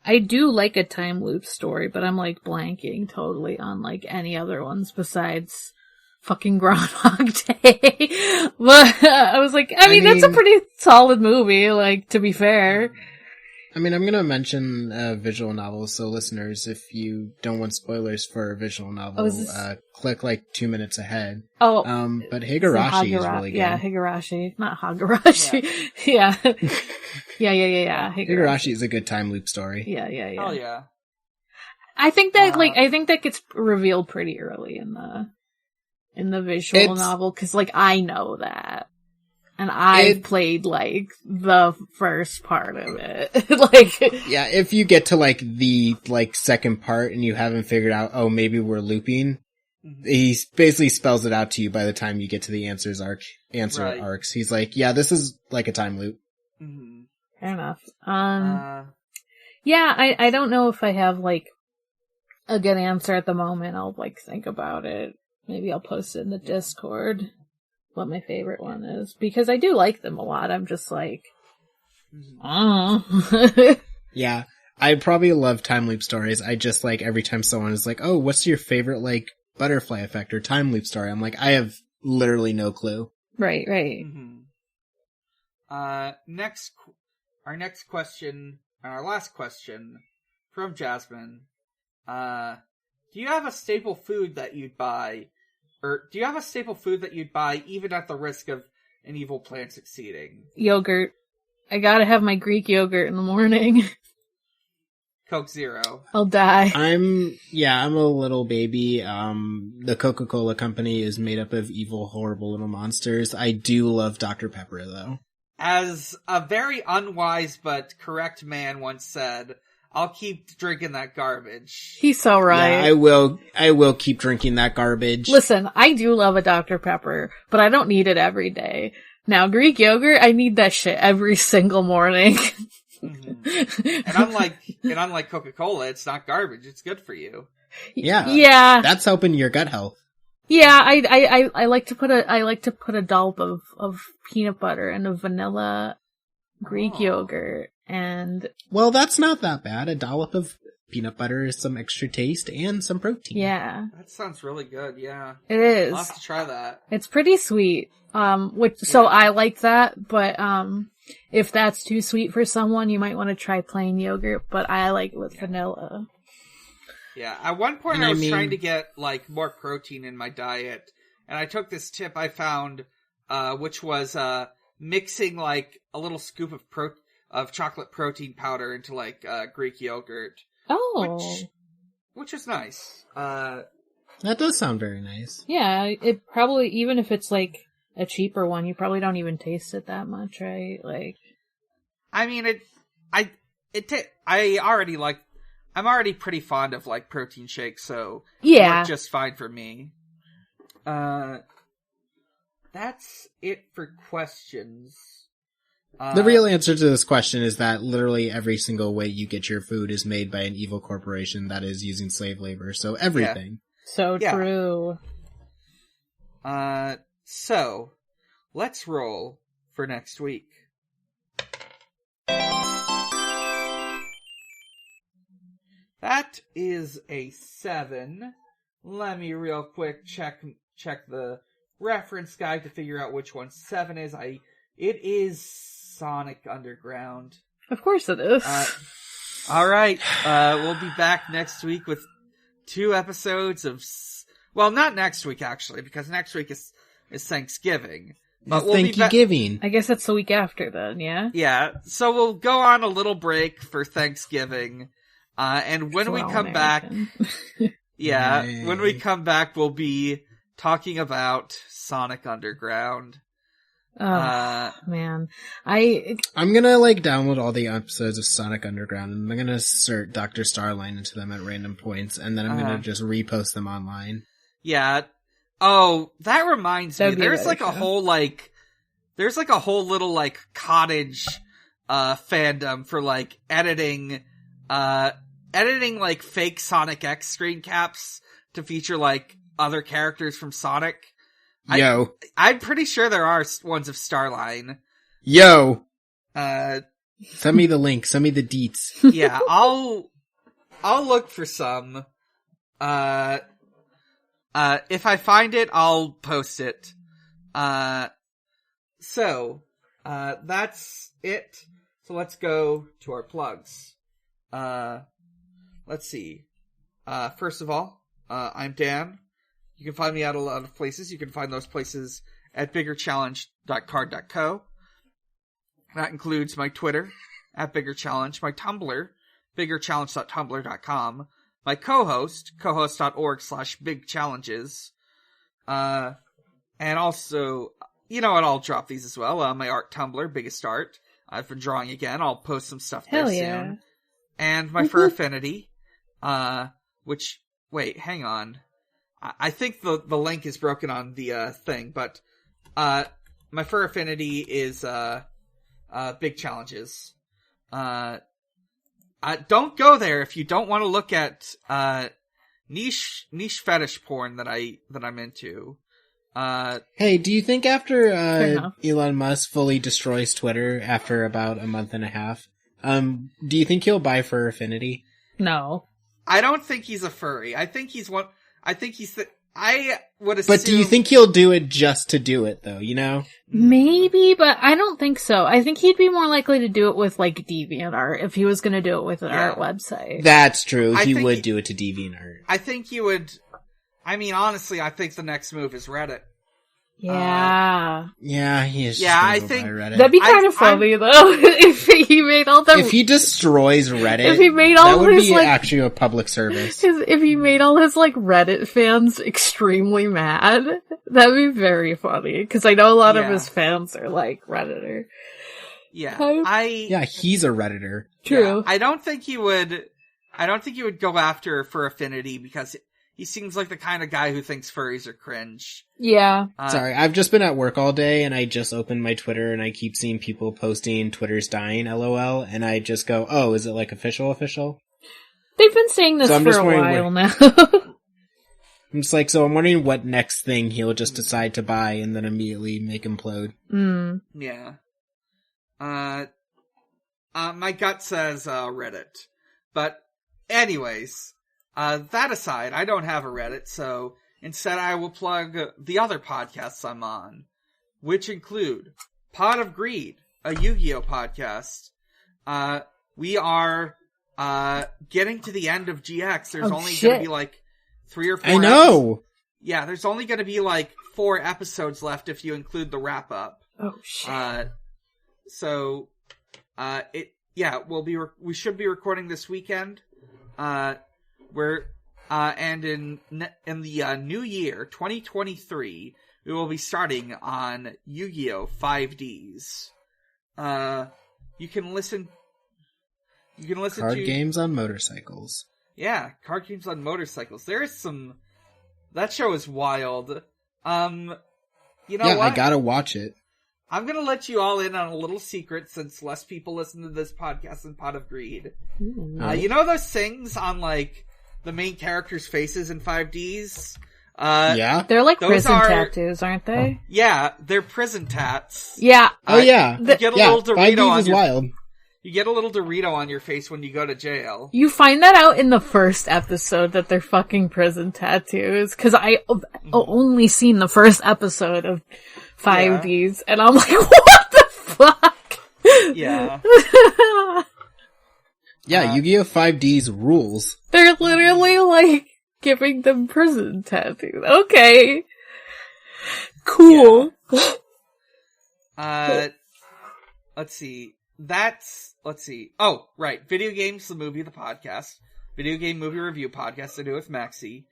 I do like a time loop story, but I'm like blanking totally on like any other ones besides fucking Groundhog Day. But I was like, I mean, that's a pretty solid movie, like, to be fair. I mean, I'm gonna mention a visual novel, so listeners, if you don't want spoilers for a visual novel, click like 2 minutes ahead. Oh. But Higurashi is really good. Yeah, Higurashi. Not Hagurashi. Yeah. Yeah. Higurashi is a good time loop story. Yeah. Oh, yeah. I think that gets revealed pretty early in the visual novel, cause like I know that. And I've played, like, the first part of it. Like... Yeah, if you get to, like, the, like, second part and you haven't figured out, oh, maybe we're looping, he basically spells it out to you by the time you get to the answer arcs. He's like, yeah, this is like a time loop. Mm-hmm. Fair enough. Yeah, I don't know if I have, like, a good answer at the moment. I'll, like, think about it. Maybe I'll post it in the Discord. What my favorite one is, because I do like them a lot. I'm just like, Yeah, I probably love time loop stories. I just like every time someone is like, oh, what's your favorite like butterfly effect or time loop story? I'm like, I have literally no clue. Right. Mm-hmm. Our next question, and our last question from Jasmine. Do you have a staple food that you'd buy? Or do you have a staple food that you'd buy even at the risk of an evil plan succeeding? Yogurt. I gotta have my Greek yogurt in the morning. Coke Zero. I'll die. I'm a little baby. The Coca-Cola company is made up of evil, horrible little monsters. I do love Dr. Pepper, though. As a very unwise but correct man once said, I'll keep drinking that garbage. He's so right. Yeah, I will keep drinking that garbage. Listen, I do love a Dr. Pepper, but I don't need it every day. Now, Greek yogurt, I need that shit every single morning. Mm-hmm. And unlike Coca-Cola, it's not garbage, it's good for you. Yeah. That's helping your gut health. Yeah, I like to put a dollop of peanut butter and a vanilla Greek yogurt. And well, that's not that bad. A dollop of peanut butter is some extra taste and some protein. Yeah. That sounds really good, yeah. It is. I'll have to try that. It's pretty sweet. So I like that, but if that's too sweet for someone, you might want to try plain yogurt, but I like it with vanilla. Yeah, at one point I was trying to get like more protein in my diet, and I took this tip I found, which was mixing like a little scoop of chocolate protein powder into like Greek yogurt. Oh, which is nice. That does sound very nice. Yeah, it probably, even if it's like a cheaper one, you probably don't even taste it that much, right? Like, I mean, I'm already pretty fond of like protein shakes, so yeah, it worked just fine for me. That's it for questions. The real answer to this question is that literally every single way you get your food is made by an evil corporation that is using slave labor. So everything. So true. So let's roll for next week. That That is a 7. Let me real quick check the reference guide to figure out which one 7 is. It is Sonic Underground. Of course it is. Alright, we'll be back next week with 2 episodes of... Well, not next week, actually, because next week is Thanksgiving. But we'll Thanksgiving. I guess that's the week after then, yeah? Yeah, so we'll go on a little break for Thanksgiving. And when we come back... when we come back, we'll be talking about Sonic Underground. Oh, man. I'm gonna, download all the episodes of Sonic Underground, and I'm gonna insert Dr. Starline into them at random points, and then I'm gonna just repost them online. Yeah. Oh, that reminds me. There's a whole, there's a whole little, cottage, fandom for, editing, fake Sonic X screen caps to feature, other characters from Sonic. Yo. I'm pretty sure there are ones of Starline. Yo! Send me the link, send me the deets. Yeah, I'll look for some. If I find it, I'll post it. So, that's it. So let's go to our plugs. Let's see. First of all, I'm Dan. You can find me at a lot of places. You can find those places at biggerchallenge.card.co. That includes my Twitter, at biggerchallenge, my Tumblr, biggerchallenge.tumblr.com, my co-host, cohost.org/bigchallenges, and also, you know what, I'll drop these as well, my art Tumblr, Biggest Art. I've been drawing again. I'll post some stuff there soon. And my Fur Affinity, which, wait, hang on. I think the link is broken on the thing, but my Fur Affinity is Big Challenges. Don't go there if you don't want to look at niche fetish porn that I'm into. Hey, do you think after Elon Musk fully destroys Twitter after about a month and a half, do you think he'll buy Fur Affinity? No. I don't think he's a furry. I would assume... But do you think he'll do it just to do it, though, you know? Maybe, but I don't think so. I think he'd be more likely to do it with, DeviantArt, if he was gonna do it with an art website. That's true. He would do it to DeviantArt. I think he would... I mean, honestly, I think the next move is Reddit. Yeah. He is. Yeah, I think Reddit. That'd be kind of funny though if he made all the. If he destroys Reddit, if he made all that would his be actually a public service. If he made all his Reddit fans extremely mad, that'd be very funny. Because I know a lot of his fans are Redditor. Yeah, he's a Redditor. True. Yeah, I don't think he would go after Fur Affinity because he seems like the kind of guy who thinks furries are cringe. Yeah. Sorry, I've just been at work all day and I just opened my Twitter and I keep seeing people posting Twitter's dying, LOL, and I just go, oh, is it official? They've been saying this for a while now. I'm just so I'm wondering what next thing he'll just decide to buy and then immediately make implode. Yeah. My gut says, Reddit. But, anyways, that aside, I don't have a Reddit, so instead I will plug the other podcasts I'm on, which include Pot of Greed, a Yu-Gi-Oh! Podcast. We are, getting to the end of GX. There's only gonna be 3 or 4 I know! Yeah, there's only gonna be 4 episodes left if you include the wrap-up. Oh, shit. We should be recording this weekend. And in the new year, 2023, we will be starting on Yu-Gi-Oh! 5Ds. You can listen Card games on motorcycles. Yeah, card games on motorcycles. That show is wild. You know what? I gotta watch it. I'm gonna let you all in on a little secret since less people listen to this podcast than Pot of Greed. You know those things on, the main characters' faces in 5Ds? Yeah? They're prison tattoos, aren't they? Yeah, they're prison tats. Yeah. Oh, yeah. You get a little Dorito 5Ds on is wild. You get a little Dorito on your face when you go to jail. You find that out in the first episode that they're fucking prison tattoos, because I only seen the first episode of 5Ds, and I'm like, what the fuck? Yeah. Yeah, Yu-Gi-Oh! 5D's rules. They're literally, like, giving them prison tattoos. Okay. Cool. Yeah. Let's see. Oh, right. Video Games, the Movie, the podcast. Video Game Movie Review podcast I do with Maxie.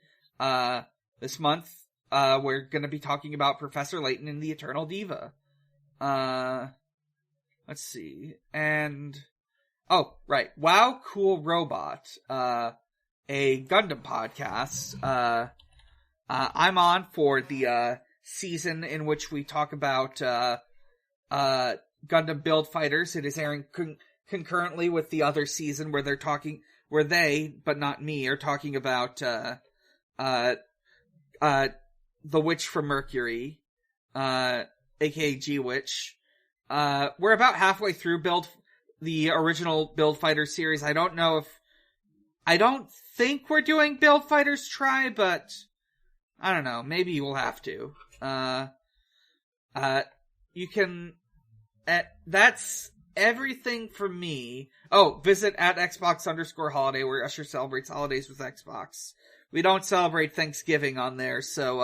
This month, we're gonna be talking about Professor Layton and the Eternal Diva. Let's see. And... Oh, right. Wow, Cool Robot. A Gundam podcast. I'm on for the, season in which we talk about, Gundam Build Fighters. It is airing concurrently with the other season where they, but not me, are talking about, The Witch from Mercury, aka G-Witch. We're about halfway through the original Build Fighters series. I don't think we're doing Build Fighters Try, but I don't know. Maybe we'll have to. You can, that's everything from me. Oh, visit at Xbox_holiday where Usher celebrates holidays with Xbox. We don't celebrate Thanksgiving on there, so,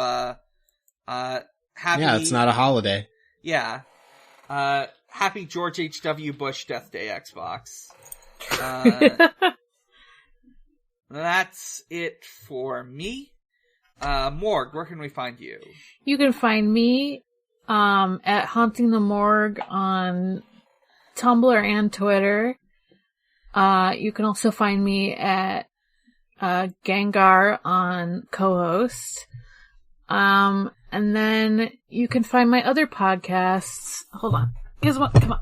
happy. Yeah, it's not a holiday. Yeah. Happy George H.W. Bush Death Day, Xbox. That's it for me. Morg, where can we find you? You can find me at Haunting the Morg on Tumblr and Twitter. You can also find me at Gengar on co-host. And then you can find my other podcasts. Hold on. Guess what? Come on.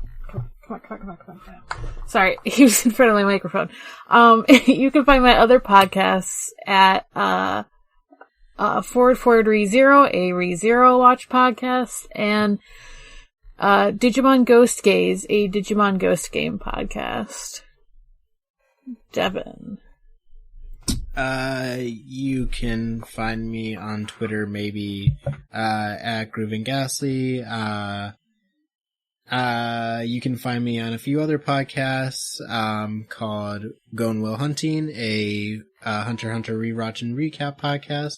Sorry, he was in front of my microphone. You can find my other podcasts at Forward ReZero, a ReZero Watch podcast, and Digimon Ghost Gaze, a Digimon Ghost Game podcast. Devon. You can find me on Twitter, maybe, at Groovin' Ghastly. You can find me on a few other podcasts, called Goin' Will Hunting, a, Hunter x Hunter rewatch and recap podcast,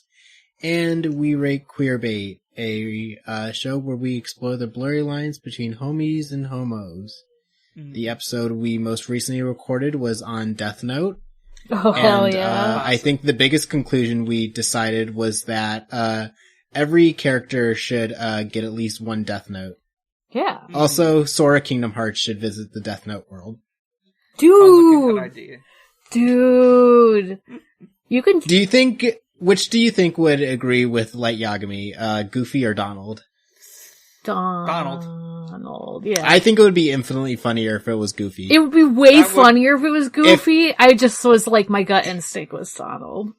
and We Rate Queerbait, a show where we explore the blurry lines between homies and homos. Mm-hmm. The episode we most recently recorded was on Death Note. Oh, hell yeah. I think the biggest conclusion we decided was that, every character should, get at least one Death Note. Yeah. Also, Sora Kingdom Hearts should visit the Death Note world. Dude! Like a good idea. Dude! You can... Which do you think would agree with Light Yagami, Goofy or Donald? Donald, yeah. I think it would be infinitely funnier if it was Goofy. It would be way funnier if it was Goofy. I just was like, my gut instinct was Donald.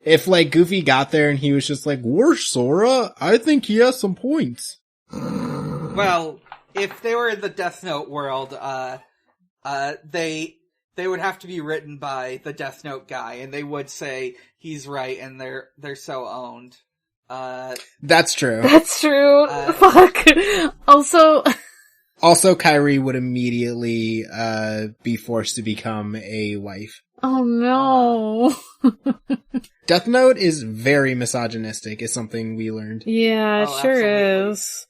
If, like, Goofy got there and he was just like, "Where's Sora? I think he has some points." Well, if they were in the Death Note world, they would have to be written by the Death Note guy, and they would say he's right, and they're so owned. That's true. That's true. Fuck. Also, Kairi would immediately, be forced to become a wife. Oh no. Death Note is very misogynistic, is something we learned. Yeah, it sure absolutely. is.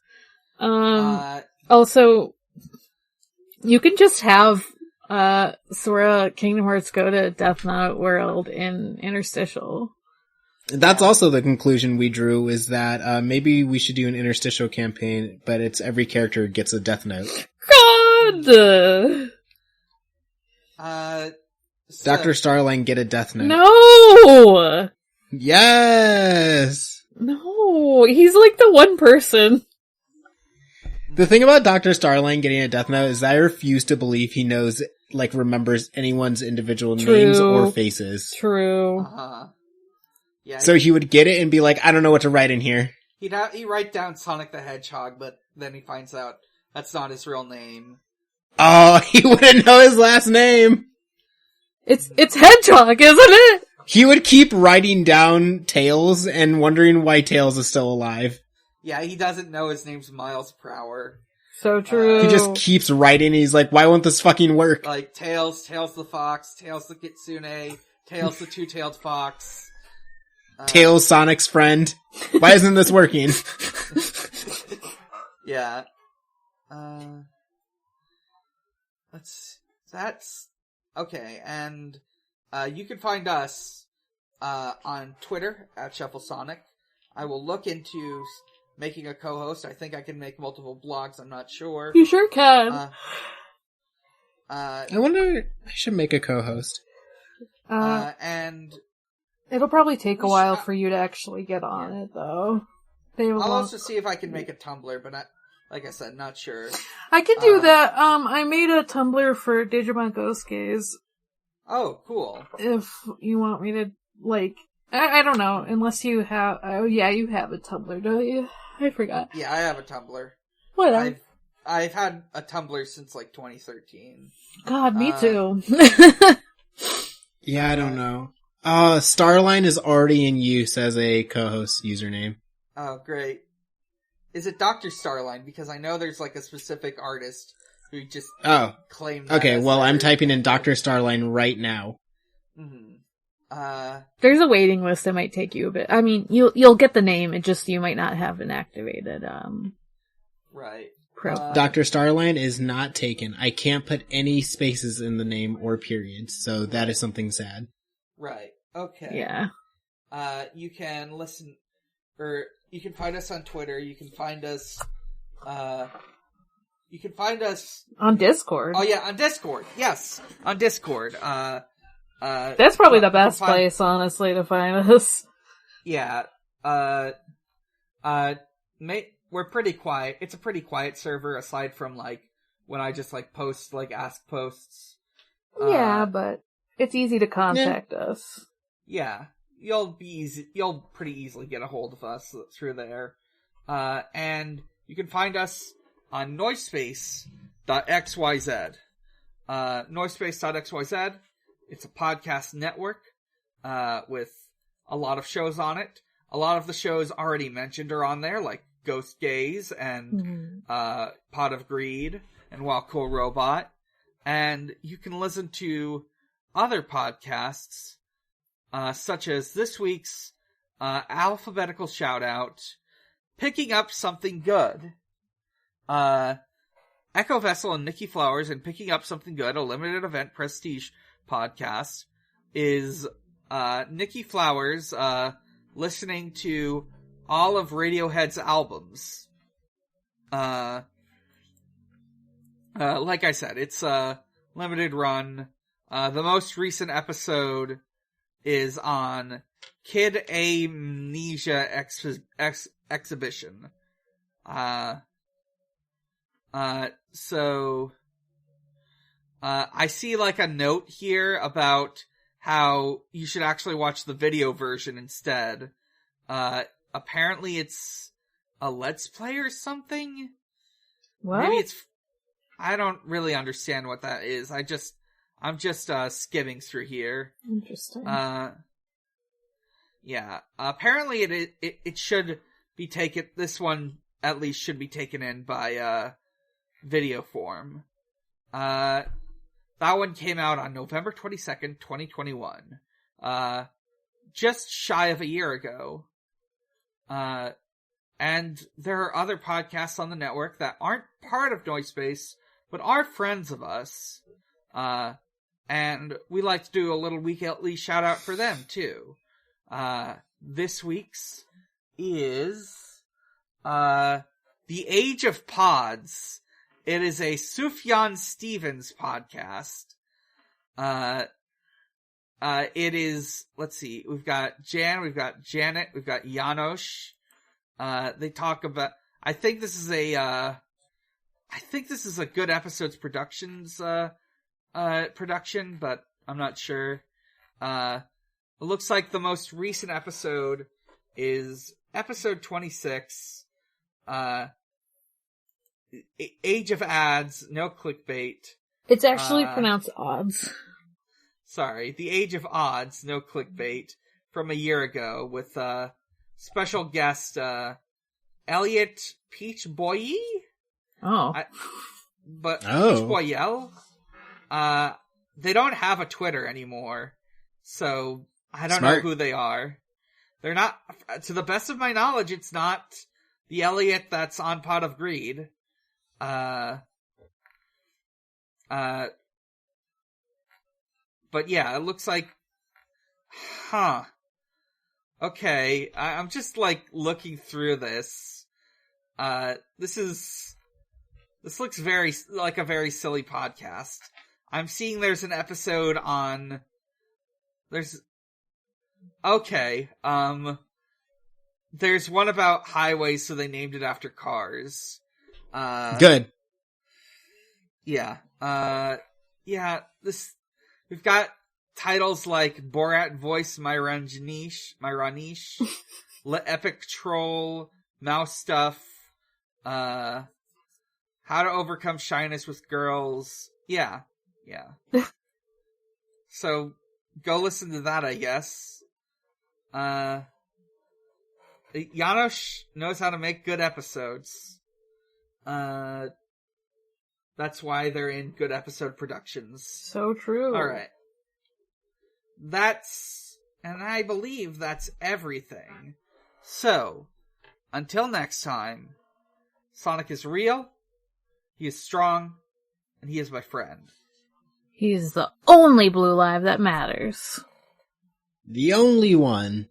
Also, you can just have, Sora Kingdom Hearts go to Death Note World in Interstitial. That's also the conclusion we drew, is that, maybe we should do an interstitial campaign, but it's every character gets a Death Note. God! Dr. Starling get a Death Note. No! Yes! No, he's like the one person. The thing about Dr. Starling getting a Death Note is that I refuse to believe he remembers anyone's individual names or faces. True. Yeah. So he would get it and be like, I don't know what to write in here. He'd write down Sonic the Hedgehog, but then he finds out that's not his real name. Oh, he wouldn't know his last name. It's Hedgehog, isn't it? He would keep writing down Tails and wondering why Tails is still alive. Yeah, he doesn't know his name's Miles per Hour. So true. He just keeps writing, and he's like, why won't this fucking work? Like, Tails the fox, Tails the kitsune, Tails the two-tailed fox. Tails, Sonic's friend. Why isn't this working? Yeah. That's okay, and you can find us on Twitter at ShuffleSonic. I will look into making a co-host. I think I can make multiple blogs. I'm not sure. You sure can. I wonder. I should make a co-host. And it'll probably take a while for you to actually get on it, though. I'll also see if I can make a Tumblr, but like I said, not sure. I can do that. I made a Tumblr for Digimon Ghost Gaze. Oh, cool. If you want me to, I don't know, unless you have, you have a Tumblr, don't you? I forgot. Yeah, I have a Tumblr. Whatever. I've had a Tumblr since 2013. God, me too. Yeah, I don't know. Starline is already in use as a co-host username. Oh, great. Is it Dr. Starline? Because I know there's a specific artist who just claimed that. Okay, well, I'm typing in Dr. Starline right now. Mm-hmm. There's a waiting list that might take you a bit. I mean, you'll get the name, it just, you might not have an activated, right. profile. Dr. Starline is not taken. I can't put any spaces in the name or periods, so that is something sad. Right. Okay. Yeah. You can listen, or you can find us on Twitter. You can find us on Discord. Oh yeah, on Discord. Yes, on Discord. That's probably the best place, honestly, to find us. Yeah. We're pretty quiet. It's a pretty quiet server, aside from when I just post ask posts. Yeah, but it's easy to contact us. Yeah, you'll pretty easily get a hold of us through there. And you can find us on Noisepace.xyz. Noisepace.xyz. It's a podcast network with a lot of shows on it. A lot of the shows already mentioned are on there, like Ghost Gaze and Pot of Greed and Wild Cool Robot. And you can listen to other podcasts, such as this week's alphabetical shout-out, Picking Up Something Good. Echo Vessel and Nikki Flowers and Picking Up Something Good, a limited event prestige podcast, is Nikki Flowers listening to all of Radiohead's albums. Like I said, it's a limited run. The most recent episode is on Kid Amnesia Exhibition. So I see a note here about how you should actually watch the video version instead. Apparently it's a Let's Play or something? What? Maybe it's... I don't really understand what that is. I'm just skimming through here. Interesting. Yeah. Apparently it should be taken... This one, at least, should be taken in by video form. That one came out on November 22nd, 2021. Just shy of a year ago. And there are other podcasts on the network that aren't part of Noisepace, but are friends of us. And we like to do a little weekly shout out for them too. This week's is, The Age of Pods. It is a Sufjan Stevens podcast. It is, let's see, we've got Jan, we've got Janet, we've got Janosch. They talk about, I think this is a Good Episodes Productions, production, but I'm not sure. It looks like the most recent episode is episode 26. Age of Ads, no clickbait. It's actually pronounced odds. Sorry, The Age of Odds, no clickbait, from a year ago with special guest Elliot Peach Boye. Oh, Peach Boyelle. They don't have a Twitter anymore, so I don't know who they are. They're not, to the best of my knowledge, it's not the Elliot that's on Pot of Greed. But yeah, it looks like, okay, I'm just looking through this. This looks like a very silly podcast. I'm seeing there's an episode on, there's one about highways, so they named it after cars. Good. Yeah. We've got titles like Borat Voice Myranish, Le Epic Troll, Mouse Stuff, How to Overcome Shyness with Girls. Yeah. So, go listen to that, I guess. Janosch knows how to make good episodes. That's why they're in Good Episode Productions. So true. Alright. And I believe that's everything. So, until next time, Sonic is real, he is strong, and he is my friend. He's the only Blue Live that matters. The only one.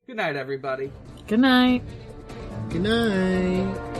Good night, everybody. Good night. Good night.